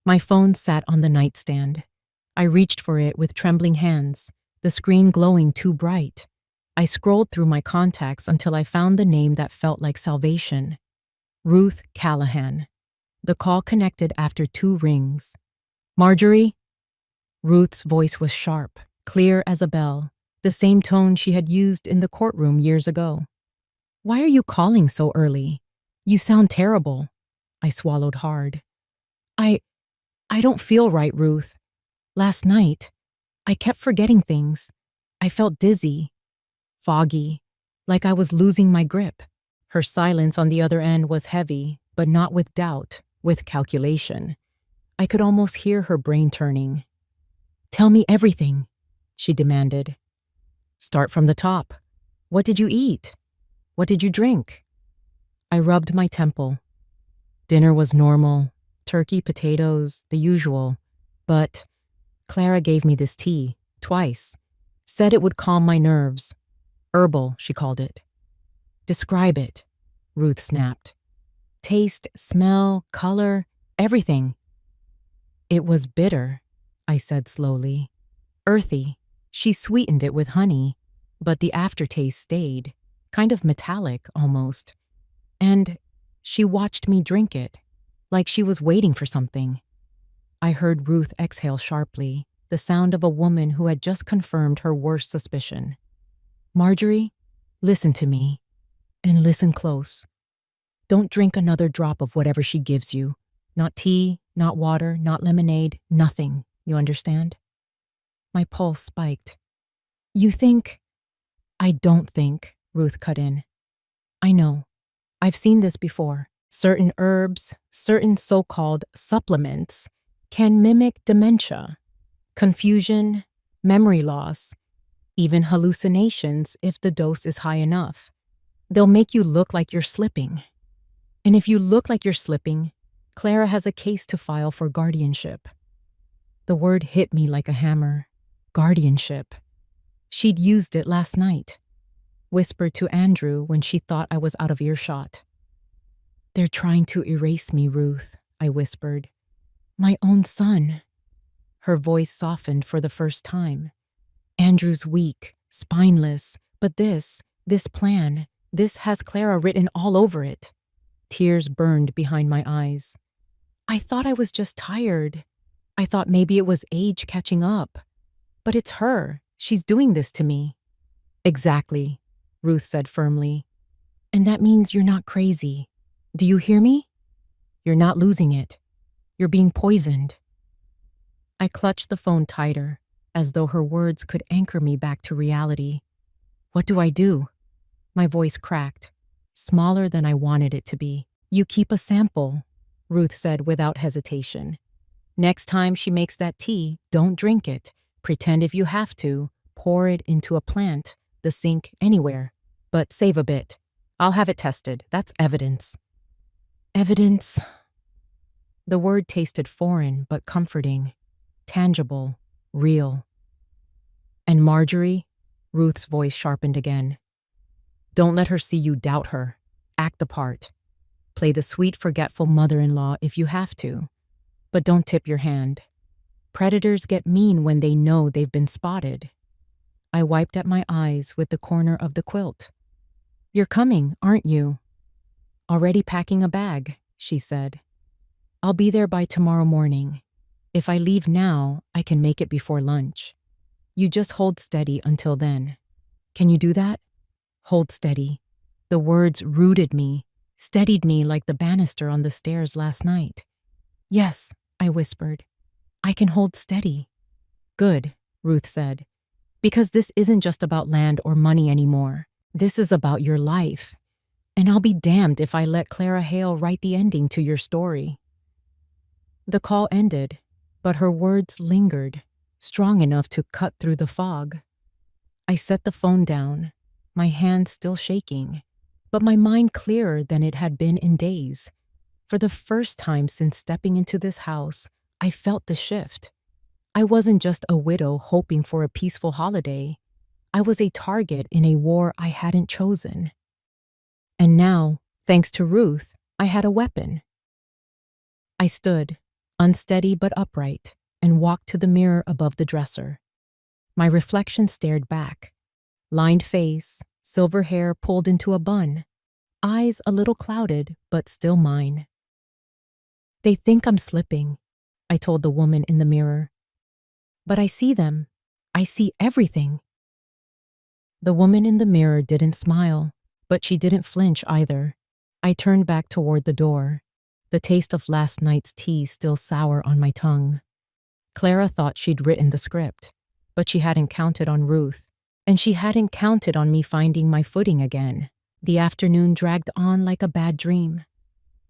My phone sat on the nightstand. I reached for it with trembling hands, the screen glowing too bright. I scrolled through my contacts until I found the name that felt like salvation. Ruth Callahan. The call connected after 2 rings. Marjorie? Ruth's voice was sharp, clear as a bell, the same tone she had used in the courtroom years ago. Why are you calling so early? You sound terrible. I swallowed hard. I don't feel right, Ruth. Last night, I kept forgetting things. I felt dizzy, foggy, like I was losing my grip. Her silence on the other end was heavy, but not with doubt, with calculation. I could almost hear her brain turning. Tell me everything, she demanded. Start from the top. What did you eat? What did you drink? I rubbed my temple. Dinner was normal, turkey, potatoes, the usual. But Clara gave me this tea, twice. Said it would calm my nerves. Herbal, she called it. Describe it, Ruth snapped. Taste, smell, color, everything. It was bitter, I said slowly. Earthy. She sweetened it with honey, but the aftertaste stayed, kind of metallic almost. And she watched me drink it, like she was waiting for something. I heard Ruth exhale sharply, the sound of a woman who had just confirmed her worst suspicion. Marjorie, listen to me, and listen close. Don't drink another drop of whatever she gives you. Not tea, not water, not lemonade, nothing, you understand? My pulse spiked. You think? I don't think, Ruth cut in. I know. I've seen this before. Certain herbs, certain so-called supplements can mimic dementia, confusion, memory loss, even hallucinations if the dose is high enough. They'll make you look like you're slipping. And if you look like you're slipping, Clara has a case to file for guardianship. The word hit me like a hammer. Guardianship. She'd used it last night. Whispered to Andrew when she thought I was out of earshot. They're trying to erase me, Ruth, I whispered. My own son. Her voice softened for the first time. Andrew's weak, spineless, but this plan, this has Clara written all over it. Tears burned behind my eyes. I thought I was just tired. I thought maybe it was age catching up. But it's her. She's doing this to me. Exactly, Ruth said firmly. And that means you're not crazy. Do you hear me? You're not losing it. You're being poisoned. I clutched the phone tighter, as though her words could anchor me back to reality. What do I do? My voice cracked, smaller than I wanted it to be. You keep a sample, Ruth said without hesitation. Next time she makes that tea, don't drink it. Pretend if you have to. Pour it into a plant, the sink, anywhere. But save a bit. I'll have it tested. That's evidence. Evidence. The word tasted foreign but comforting, tangible, real. And Marjorie? Ruth's voice sharpened again. Don't let her see you doubt her. Act the part. Play the sweet, forgetful mother-in-law if you have to. But don't tip your hand. Predators get mean when they know they've been spotted. I wiped at my eyes with the corner of the quilt. You're coming, aren't you? Already packing a bag, she said. I'll be there by tomorrow morning. If I leave now, I can make it before lunch. You just hold steady until then. Can you do that? Hold steady. The words rooted me, steadied me like the banister on the stairs last night. Yes, I whispered. I can hold steady. Good, Ruth said. Because this isn't just about land or money anymore. This is about your life. And I'll be damned if I let Clara Hale write the ending to your story. The call ended, but her words lingered, strong enough to cut through the fog. I set the phone down, my hands still shaking, but my mind clearer than it had been in days. For the first time since stepping into this house, I felt the shift. I wasn't just a widow hoping for a peaceful holiday. I was a target in a war I hadn't chosen. And now, thanks to Ruth, I had a weapon. I stood, unsteady but upright, and walked to the mirror above the dresser. My reflection stared back. Lined face, silver hair pulled into a bun, eyes a little clouded, but still mine. They think I'm slipping, I told the woman in the mirror. But I see them. I see everything. The woman in the mirror didn't smile, but she didn't flinch either. I turned back toward the door, the taste of last night's tea still sour on my tongue. Clara thought she'd written the script, but she hadn't counted on Ruth, and she hadn't counted on me finding my footing again. The afternoon dragged on like a bad dream.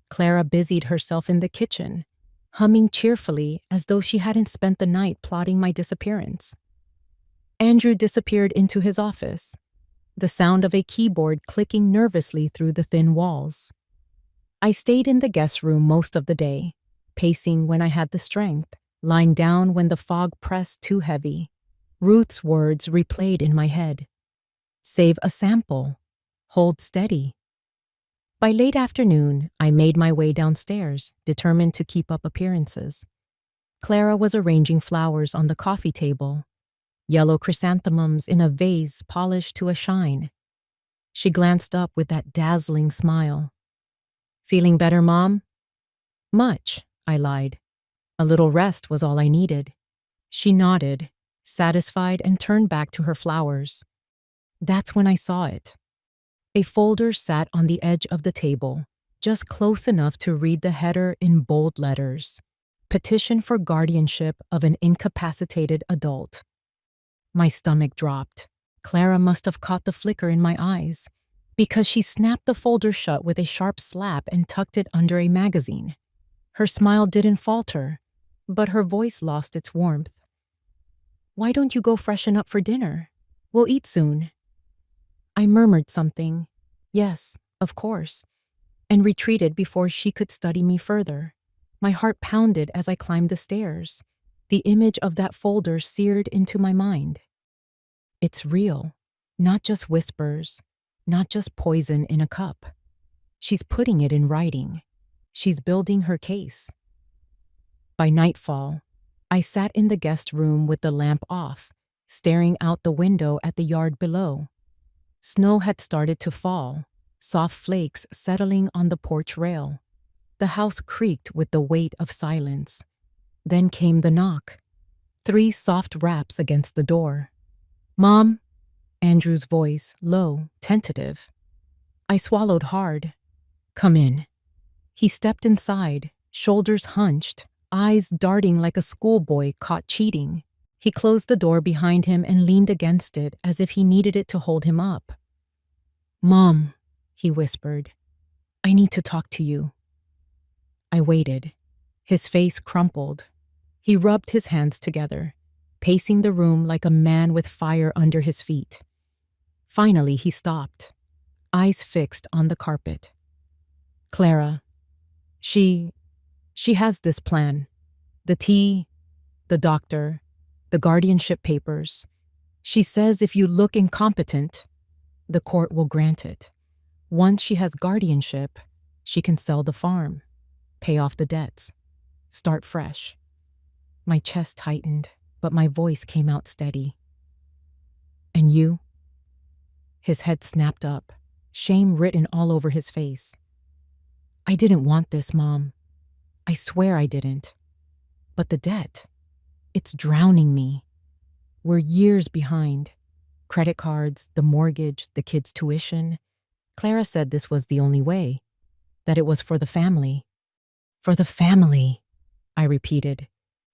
Clara busied herself in the kitchen, humming cheerfully as though she hadn't spent the night plotting my disappearance. Andrew disappeared into his office, the sound of a keyboard clicking nervously through the thin walls. I stayed in the guest room most of the day, pacing when I had the strength, lying down when the fog pressed too heavy. Ruth's words replayed in my head. Save a sample. Hold steady. By late afternoon, I made my way downstairs, determined to keep up appearances. Clara was arranging flowers on the coffee table, yellow chrysanthemums in a vase polished to a shine. She glanced up with that dazzling smile. Feeling better, Mom? Much, I lied. A little rest was all I needed. She nodded, satisfied, and turned back to her flowers. That's when I saw it. A folder sat on the edge of the table, just close enough to read the header in bold letters. Petition for guardianship of an incapacitated adult. My stomach dropped. Clara must have caught the flicker in my eyes, because she snapped the folder shut with a sharp slap and tucked it under a magazine. Her smile didn't falter, but her voice lost its warmth. Why don't you go freshen up for dinner? We'll eat soon. I murmured something, yes, of course, and retreated before she could study me further. My heart pounded as I climbed the stairs. The image of that folder seared into my mind. It's real, not just whispers, not just poison in a cup. She's putting it in writing. She's building her case. By nightfall, I sat in the guest room with the lamp off, staring out the window at the yard below. Snow had started to fall, soft flakes settling on the porch rail. The house creaked with the weight of silence. Then came the knock. 3 soft raps against the door. Mom? Andrew's voice, low, tentative. I swallowed hard. Come in. He stepped inside, shoulders hunched, eyes darting like a schoolboy caught cheating. He closed the door behind him and leaned against it as if he needed it to hold him up. Mom, he whispered, I need to talk to you. I waited. His face crumpled. He rubbed his hands together, pacing the room like a man with fire under his feet. Finally, he stopped, eyes fixed on the carpet. Clara, she has this plan. The tea, the doctor, the guardianship papers. She says if you look incompetent, the court will grant it. Once she has guardianship, she can sell the farm, pay off the debts, start fresh. My chest tightened, but my voice came out steady. And you? His head snapped up, shame written all over his face. I didn't want this, Mom. I swear I didn't. But the debt, it's drowning me. We're years behind. Credit cards, the mortgage, the kids' tuition. Clara said this was the only way, that it was for the family. For the family, I repeated,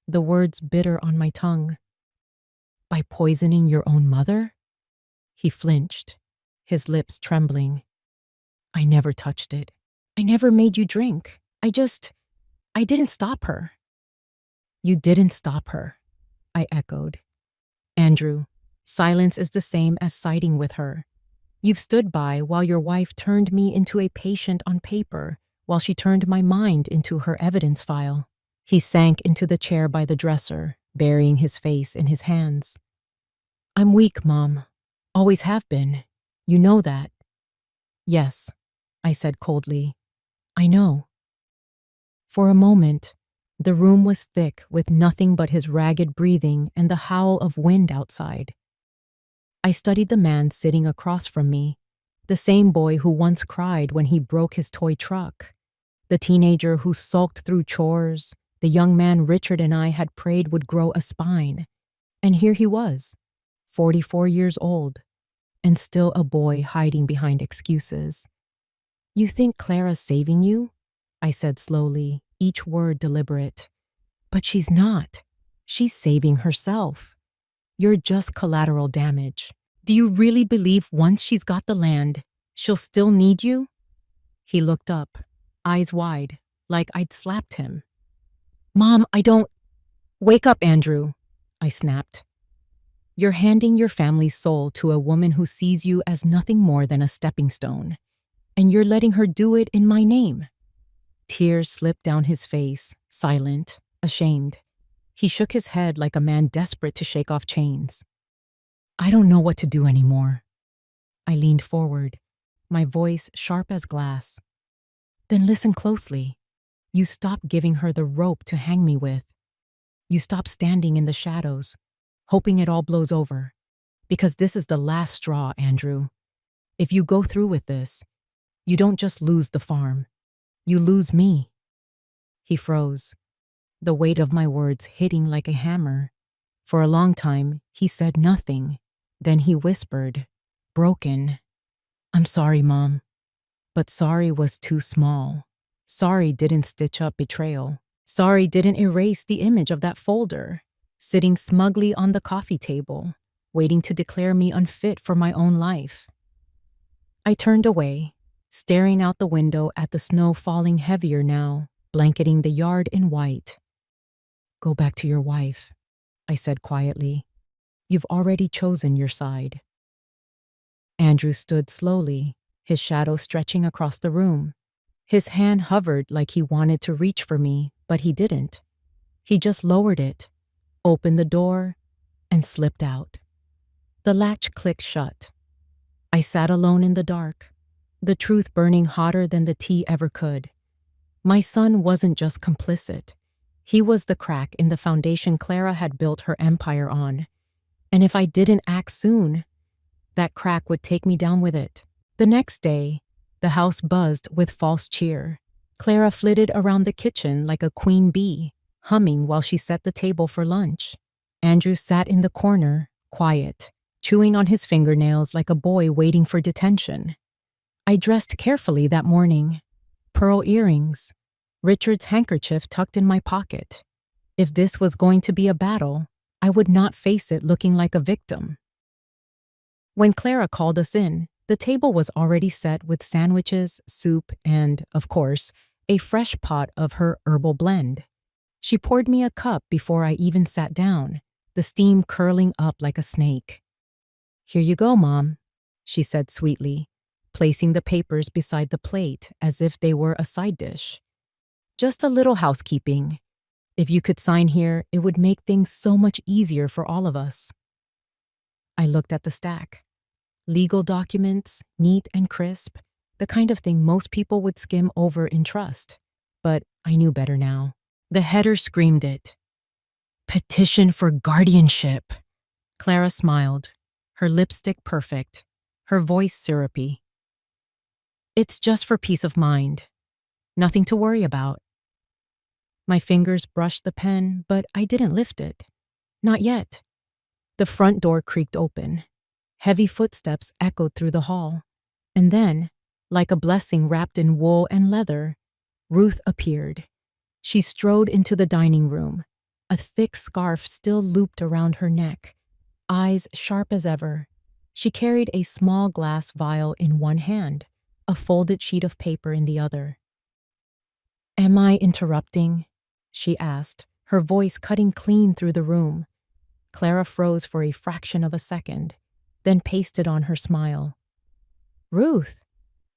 the words bitter on my tongue. By poisoning your own mother? He flinched, his lips trembling. I never touched it. I never made you drink. I didn't stop her. You didn't stop her, I echoed. Andrew, silence is the same as siding with her. You've stood by while your wife turned me into a patient on paper, while she turned my mind into her evidence file. He sank into the chair by the dresser, burying his face in his hands. I'm weak, Mom. Always have been. You know that. Yes, I said coldly. I know. For a moment, the room was thick with nothing but his ragged breathing and the howl of wind outside. I studied the man sitting across from me, the same boy who once cried when he broke his toy truck, the teenager who sulked through chores, the young man Richard and I had prayed would grow a spine. And here he was, 44 years old, and still a boy hiding behind excuses. You think Clara's saving you? I said slowly, each word deliberate. But she's not. She's saving herself. You're just collateral damage. Do you really believe once she's got the land, she'll still need you? He looked up, eyes wide, like I'd slapped him. Mom, I don't... Wake up, Andrew, I snapped. You're handing your family's soul to a woman who sees you as nothing more than a stepping stone, and you're letting her do it in my name. Tears slipped down his face, silent, ashamed. He shook his head like a man desperate to shake off chains. I don't know what to do anymore. I leaned forward, my voice sharp as glass. Then listen closely. You stop giving her the rope to hang me with. You stop standing in the shadows, hoping it all blows over. Because this is the last straw, Andrew. If you go through with this, you don't just lose the farm. You lose me. He froze, the weight of my words hitting like a hammer. For a long time, he said nothing. Then he whispered, broken, I'm sorry, Mom. But sorry was too small. Sorry didn't stitch up betrayal. Sorry didn't erase the image of that folder, sitting smugly on the coffee table, waiting to declare me unfit for my own life. I turned away, staring out the window at the snow falling heavier now, blanketing the yard in white. Go back to your wife, I said quietly. You've already chosen your side. Andrew stood slowly, his shadow stretching across the room. His hand hovered like he wanted to reach for me, but he didn't. He just lowered it, opened the door, and slipped out. The latch clicked shut. I sat alone in the dark, the truth burning hotter than the tea ever could. My son wasn't just complicit. He was the crack in the foundation Clara had built her empire on. And if I didn't act soon, that crack would take me down with it. The next day, the house buzzed with false cheer. Clara flitted around the kitchen like a queen bee, humming while she set the table for lunch. Andrew sat in the corner, quiet, chewing on his fingernails like a boy waiting for detention. I dressed carefully that morning. Pearl earrings, Richard's handkerchief tucked in my pocket. If this was going to be a battle, I would not face it looking like a victim. When Clara called us in, the table was already set with sandwiches, soup, and, of course, a fresh pot of her herbal blend. She poured me a cup before I even sat down, the steam curling up like a snake. "Here you go, Mom," she said sweetly, placing the papers beside the plate as if they were a side dish. "Just a little housekeeping. If you could sign here, it would make things so much easier for all of us." I looked at the stack. Legal documents, neat and crisp, the kind of thing most people would skim over in trust. But I knew better now. The header screamed it. "Petition for guardianship." Clara smiled, her lipstick perfect, her voice syrupy. "It's just for peace of mind. Nothing to worry about." My fingers brushed the pen, but I didn't lift it. Not yet. The front door creaked open. Heavy footsteps echoed through the hall. And then, like a blessing wrapped in wool and leather, Ruth appeared. She strode into the dining room, a thick scarf still looped around her neck, eyes sharp as ever. She carried a small glass vial in one hand, a folded sheet of paper in the other. "Am I interrupting?" she asked, her voice cutting clean through the room. Clara froze for a fraction of a second, then pasted on her smile. "Ruth,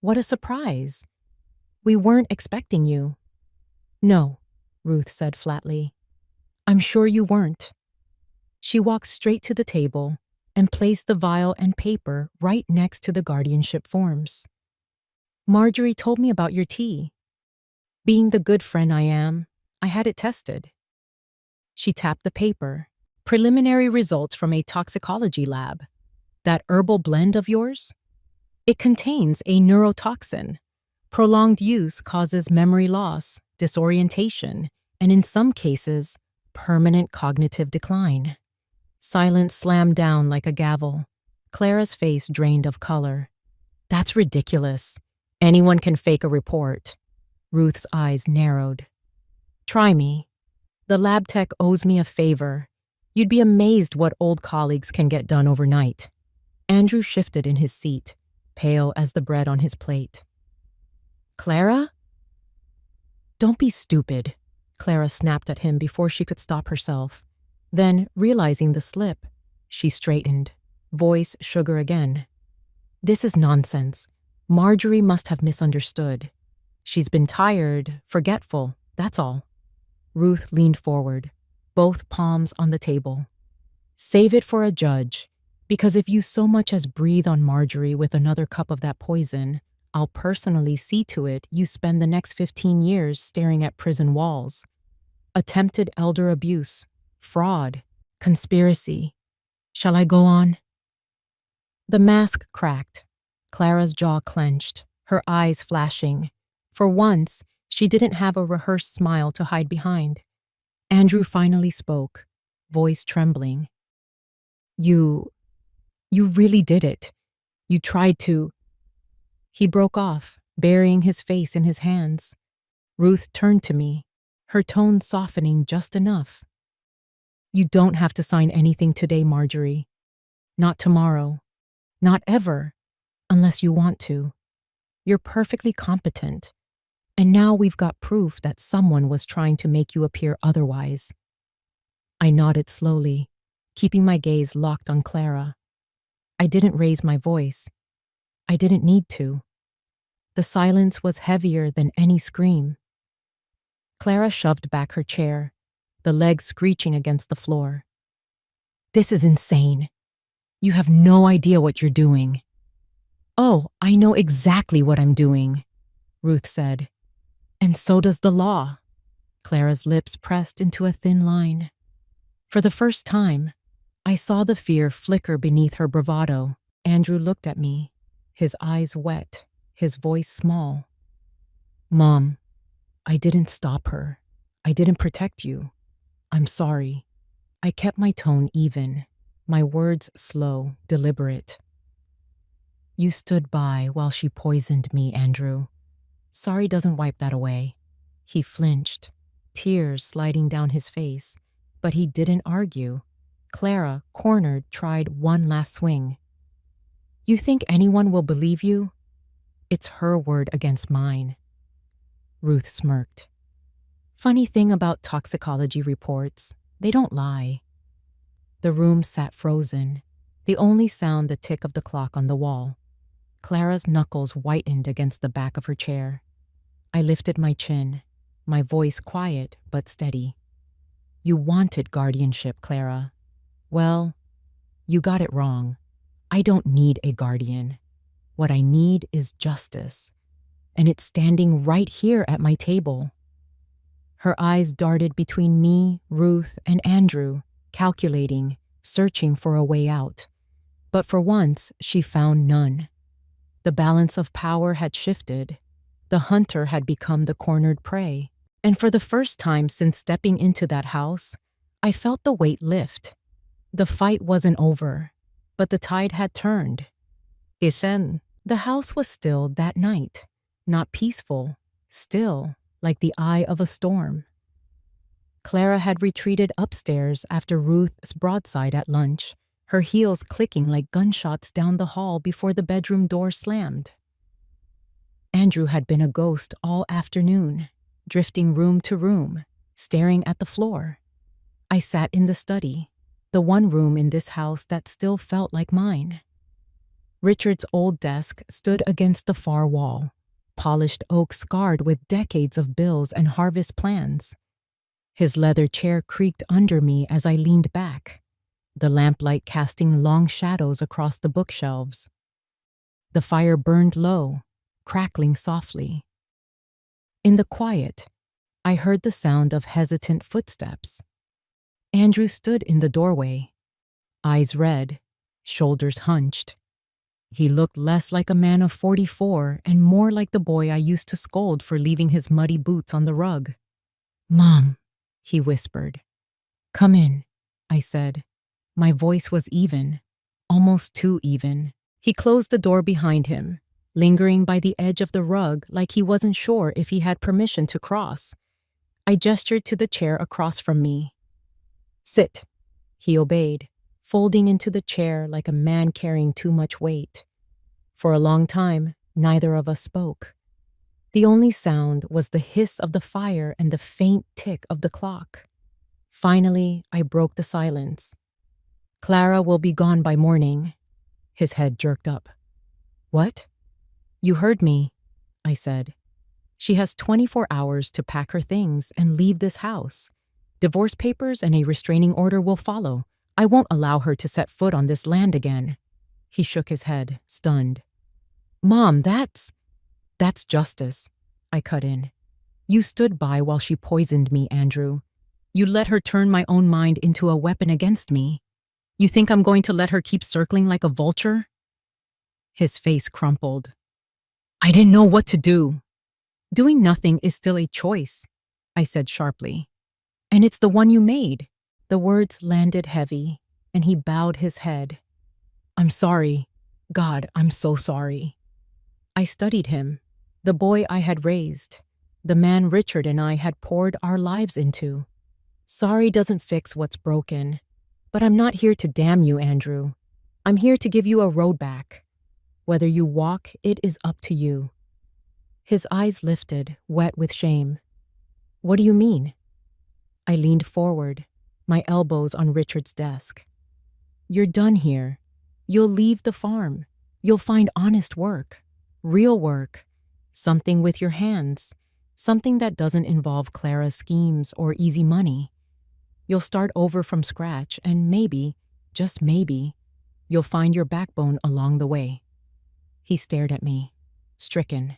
what a surprise. We weren't expecting you." "No," Ruth said flatly. "I'm sure you weren't." She walked straight to the table and placed the vial and paper right next to the guardianship forms. "Marjorie told me about your tea. Being the good friend I am, I had it tested." She tapped the paper. "Preliminary results from a toxicology lab. That herbal blend of yours? It contains a neurotoxin. Prolonged use causes memory loss, disorientation, and in some cases, permanent cognitive decline." Silence slammed down like a gavel. Clara's face drained of color. "That's ridiculous. Anyone can fake a report." Ruth's eyes narrowed. "Try me. The lab tech owes me a favor. You'd be amazed what old colleagues can get done overnight." Andrew shifted in his seat, pale as the bread on his plate. "Clara?" "Don't be stupid," Clara snapped at him before she could stop herself. Then, realizing the slip, she straightened, voice sugar again. "This is nonsense. Marjorie must have misunderstood. She's been tired, forgetful, that's all." Ruth leaned forward, both palms on the table. "Save it for a judge, because if you so much as breathe on Marjorie with another cup of that poison, I'll personally see to it you spend the next 15 years staring at prison walls. Attempted elder abuse, fraud, conspiracy. Shall I go on?" The mask cracked. Clara's jaw clenched, her eyes flashing. For once, she didn't have a rehearsed smile to hide behind. Andrew finally spoke, voice trembling. You really did it. You tried to." He broke off, burying his face in his hands. Ruth turned to me, her tone softening just enough. "You don't have to sign anything today, Marjorie. Not tomorrow. Not ever, unless you want to. You're perfectly competent. And now we've got proof that someone was trying to make you appear otherwise." I nodded slowly, keeping my gaze locked on Clara. I didn't raise my voice. I didn't need to. The silence was heavier than any scream. Clara shoved back her chair, the legs screeching against the floor. "This is insane. You have no idea what you're doing." "Oh, I know exactly what I'm doing," Ruth said. "And so does the law." Clara's lips pressed into a thin line. For the first time, I saw the fear flicker beneath her bravado. Andrew looked at me, his eyes wet, his voice small. "Mom, I didn't stop her. I didn't protect you. I'm sorry." I kept my tone even, my words slow, deliberate. "You stood by while she poisoned me, Andrew. Sorry doesn't wipe that away." He flinched, tears sliding down his face, but he didn't argue. Clara, cornered, tried one last swing. "You think anyone will believe you? It's her word against mine." Ruth smirked. Funny thing about toxicology reports, they don't lie. The room sat frozen, the only sound the tick of the clock on the wall. Clara's knuckles whitened against the back of her chair. I lifted my chin, my voice quiet but steady. You wanted guardianship, Clara. Well, you got it wrong. I don't need a guardian. What I need is justice. And it's standing right here at my table. Her eyes darted between me, Ruth, and Andrew, calculating, searching for a way out. But for once, she found none. The balance of power had shifted. The hunter had become the cornered prey. And for the first time since stepping into that house, I felt the weight lift. The fight wasn't over, but the tide had turned. Isen, the house was still that night. Not peaceful, still, like the eye of a storm. Clara had retreated upstairs after Ruth's broadside at lunch, her heels clicking like gunshots down the hall before the bedroom door slammed. Andrew had been a ghost all afternoon, drifting room to room, staring at the floor. I sat in the study, the one room in this house that still felt like mine. Richard's old desk stood against the far wall, polished oak scarred with decades of bills and harvest plans. His leather chair creaked under me as I leaned back, the lamplight casting long shadows across the bookshelves. The fire burned low, crackling softly. In the quiet, I heard the sound of hesitant footsteps. Andrew stood in the doorway, eyes red, shoulders hunched. He looked less like a man of 44 and more like the boy I used to scold for leaving his muddy boots on the rug. "Mom," he whispered. "Come in," I said. My voice was even, almost too even. He closed the door behind him, lingering by the edge of the rug like he wasn't sure if he had permission to cross. I gestured to the chair across from me. "Sit." He obeyed, folding into the chair like a man carrying too much weight. For a long time, neither of us spoke. The only sound was the hiss of the fire and the faint tick of the clock. Finally, I broke the silence. "Clara will be gone by morning." His head jerked up. "What?" "You heard me," I said. "She has 24 hours to pack her things and leave this house. Divorce papers and a restraining order will follow. I won't allow her to set foot on this land again." He shook his head, stunned. "Mom, that's justice," I cut in. "You stood by while she poisoned me, Andrew. You let her turn my own mind into a weapon against me. You think I'm going to let her keep circling like a vulture?" His face crumpled. "I didn't know what to do." "Doing nothing is still a choice," I said sharply. "And it's the one you made." The words landed heavy, and he bowed his head. "I'm sorry. God, I'm so sorry." I studied him, the boy I had raised, the man Richard and I had poured our lives into. Sorry doesn't fix what's broken. But I'm not here to damn you, Andrew. I'm here to give you a road back. Whether you walk, it is up to you. His eyes lifted, wet with shame. "What do you mean?" I leaned forward, my elbows on Richard's desk. "You're done here. You'll leave the farm. You'll find honest work, real work, something with your hands, something that doesn't involve Clara's schemes or easy money. You'll start over from scratch and maybe, just maybe, you'll find your backbone along the way." He stared at me, stricken.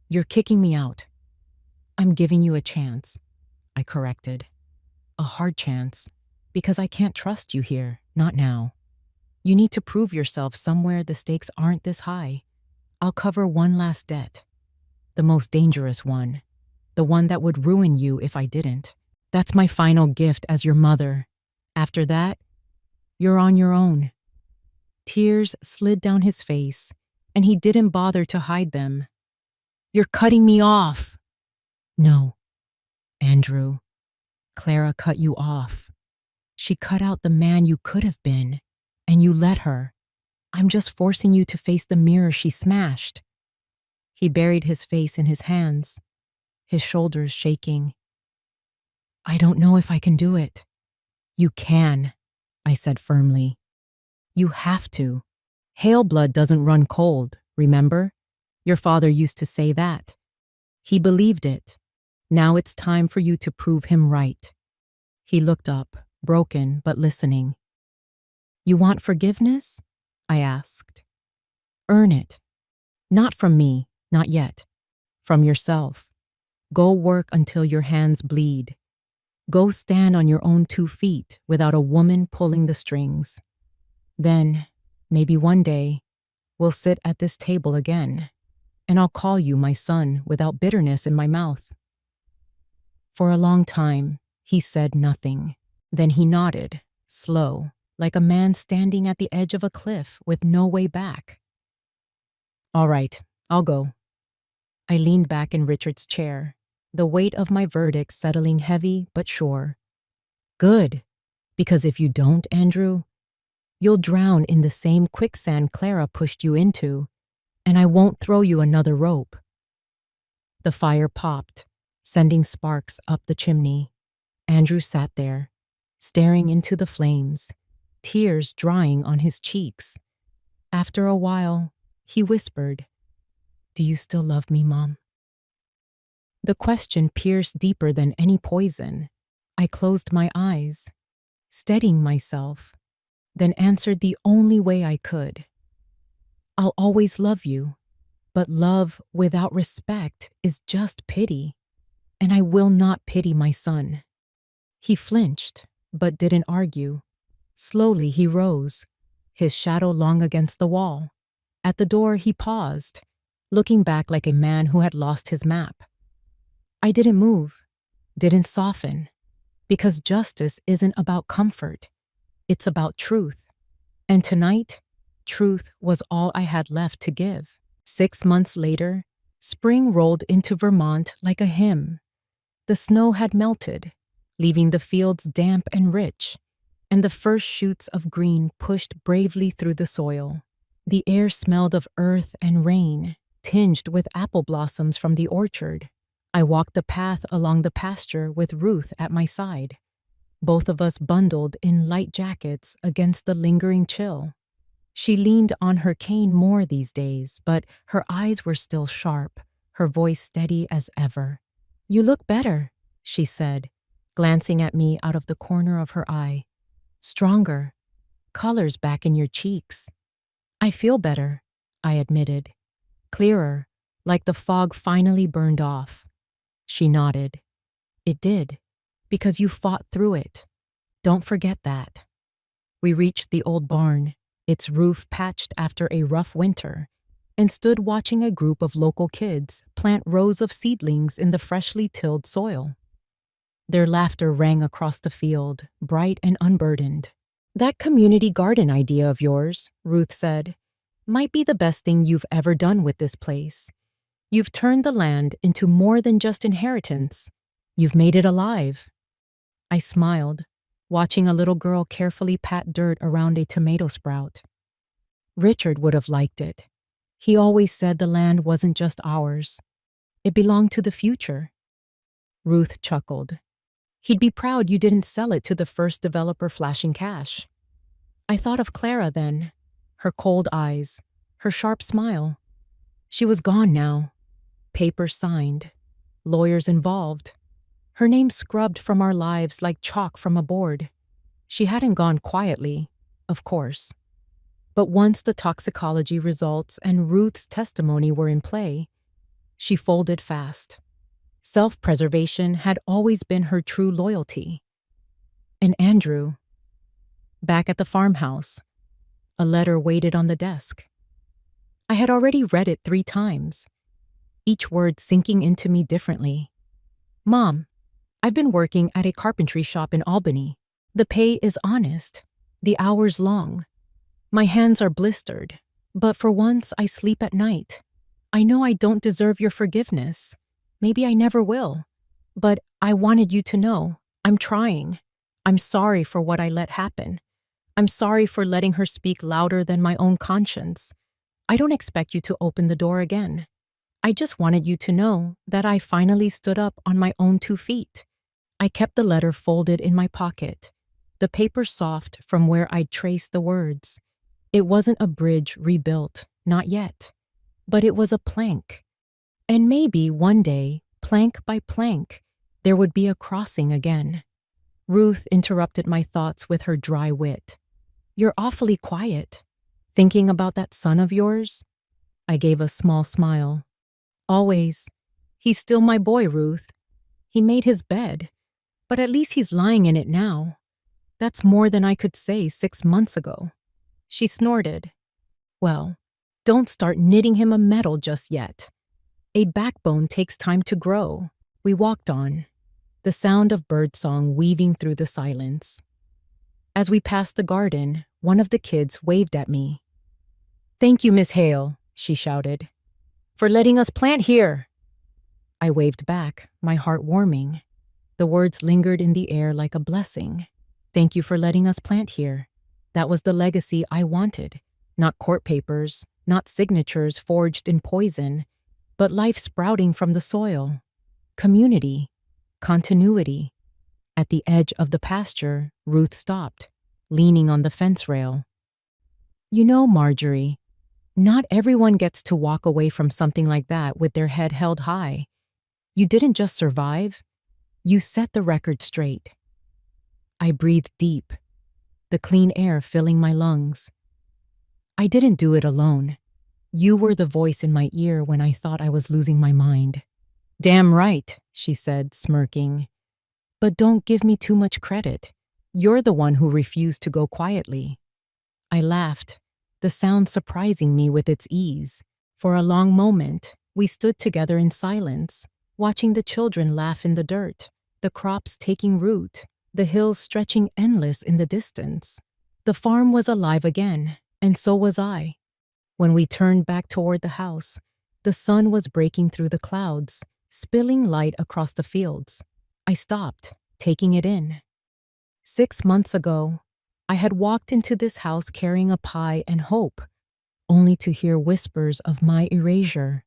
"You're kicking me out." "I'm giving you a chance," I corrected. "A hard chance, because I can't trust you here, not now. You need to prove yourself somewhere the stakes aren't this high. I'll cover one last debt. The most dangerous one. The one that would ruin you if I didn't. That's my final gift as your mother. After that, you're on your own." Tears slid down his face, and he didn't bother to hide them. "You're cutting me off." "No, Andrew. Clara cut you off. She cut out the man you could have been, and you let her. I'm just forcing you to face the mirror she smashed." He buried his face in his hands, his shoulders shaking. I don't know if I can do it. You can, I said firmly. You have to. Hail blood doesn't run cold, remember? Your father used to say that. He believed it. Now it's time for you to prove him right. He looked up, broken but listening. You want forgiveness? I asked. Earn it. Not from me, not yet. From yourself. Go work until your hands bleed. Go stand on your own 2 feet without a woman pulling the strings. Then, maybe one day, we'll sit at this table again, and I'll call you my son without bitterness in my mouth. For a long time, he said nothing. Then he nodded, slow, like a man standing at the edge of a cliff with no way back. All right, I'll go. I leaned back in Richard's chair, the weight of my verdict settling heavy but sure. Good, because if you don't, Andrew, you'll drown in the same quicksand Clara pushed you into, and I won't throw you another rope. The fire popped, sending sparks up the chimney. Andrew sat there, staring into the flames, tears drying on his cheeks. After a while, he whispered, "Do you still love me, Mom?" The question pierced deeper than any poison. I closed my eyes, steadying myself, then answered the only way I could. I'll always love you, but love without respect is just pity, and I will not pity my son. He flinched, but didn't argue. Slowly he rose, his shadow long against the wall. At the door he paused, looking back like a man who had lost his map. I didn't move, didn't soften, because justice isn't about comfort. It's about truth. And tonight, truth was all I had left to give. 6 months later, spring rolled into Vermont like a hymn. The snow had melted, leaving the fields damp and rich, and the first shoots of green pushed bravely through the soil. The air smelled of earth and rain, tinged with apple blossoms from the orchard. I walked the path along the pasture with Ruth at my side, both of us bundled in light jackets against the lingering chill. She leaned on her cane more these days, but her eyes were still sharp, her voice steady as ever. "You look better," she said, glancing at me out of the corner of her eye. "Stronger. Color's back in your cheeks." "I feel better," I admitted. "Clearer, like the fog finally burned off." She nodded. "It did, because you fought through it. Don't forget that." We reached the old barn, its roof patched after a rough winter, and stood watching a group of local kids plant rows of seedlings in the freshly tilled soil. Their laughter rang across the field, bright and unburdened. "That community garden idea of yours," Ruth said, "might be the best thing you've ever done with this place. You've turned the land into more than just inheritance. You've made it alive." I smiled, watching a little girl carefully pat dirt around a tomato sprout. Richard would have liked it. He always said the land wasn't just ours. It belonged to the future. Ruth chuckled. "He'd be proud you didn't sell it to the first developer flashing cash." I thought of Clara then, her cold eyes, her sharp smile. She was gone now. Papers signed, lawyers involved. Her name scrubbed from our lives like chalk from a board. She hadn't gone quietly, of course. But once the toxicology results and Ruth's testimony were in play, she folded fast. Self-preservation had always been her true loyalty. And Andrew, back at the farmhouse, a letter waited on the desk. I had already read it 3 times, each word sinking into me differently. "Mom, I've been working at a carpentry shop in Albany. The pay is honest, the hours long. My hands are blistered, but for once I sleep at night. I know I don't deserve your forgiveness. Maybe I never will. But I wanted you to know, I'm trying. I'm sorry for what I let happen. I'm sorry for letting her speak louder than my own conscience. I don't expect you to open the door again. I just wanted you to know that I finally stood up on my own 2 feet. I kept the letter folded in my pocket, the paper soft from where I'd traced the words. It wasn't a bridge rebuilt, not yet, but it was a plank. And maybe one day, plank by plank, there would be a crossing again. Ruth interrupted my thoughts with her dry wit. "You're awfully quiet. Thinking about that son of yours?" I gave a small smile. "Always. He's still my boy, Ruth. He made his bed, but at least he's lying in it now. That's more than I could say 6 months ago." She snorted. "Well, don't start knitting him a medal just yet. A backbone takes time to grow." We walked on, the sound of birdsong weaving through the silence. As we passed the garden, one of the kids waved at me. "Thank you, Miss Hale," she shouted, "for letting us plant here." I waved back, my heart warming. The words lingered in the air like a blessing. Thank you for letting us plant here. That was the legacy I wanted. Not court papers, not signatures forged in poison, but life sprouting from the soil. Community, continuity. At the edge of the pasture, Ruth stopped, leaning on the fence rail. "You know, Marjorie, not everyone gets to walk away from something like that with their head held high. You didn't just survive, you set the record straight." I breathed deep, the clean air filling my lungs. "I didn't do it alone. You were the voice in my ear when I thought I was losing my mind." "Damn right," she said, smirking. "But don't give me too much credit. You're the one who refused to go quietly." I laughed, the sound surprising me with its ease. For a long moment, we stood together in silence, watching the children laugh in the dirt, the crops taking root, the hills stretching endless in the distance. The farm was alive again, and so was I. When we turned back toward the house, the sun was breaking through the clouds, spilling light across the fields. I stopped, taking it in. 6 months ago, I had walked into this house carrying a pie and hope, only to hear whispers of my erasure.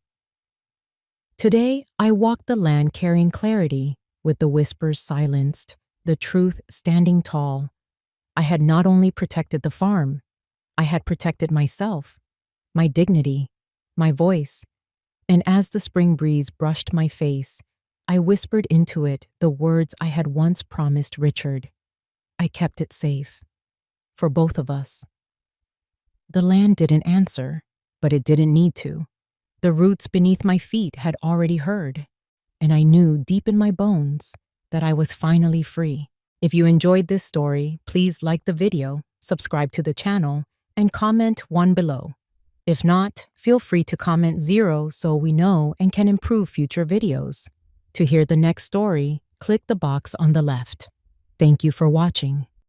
Today, I walked the land carrying clarity, with the whispers silenced, the truth standing tall. I had not only protected the farm, I had protected myself, my dignity, my voice. And as the spring breeze brushed my face, I whispered into it the words I had once promised Richard. I kept it safe. For both of us. The land didn't answer, but it didn't need to. The roots beneath my feet had already heard, and I knew deep in my bones that I was finally free. If you enjoyed this story, please like the video, subscribe to the channel, and comment 1 below. If not, feel free to comment 0 so we know and can improve future videos. To hear the next story, click the box on the left. Thank you for watching.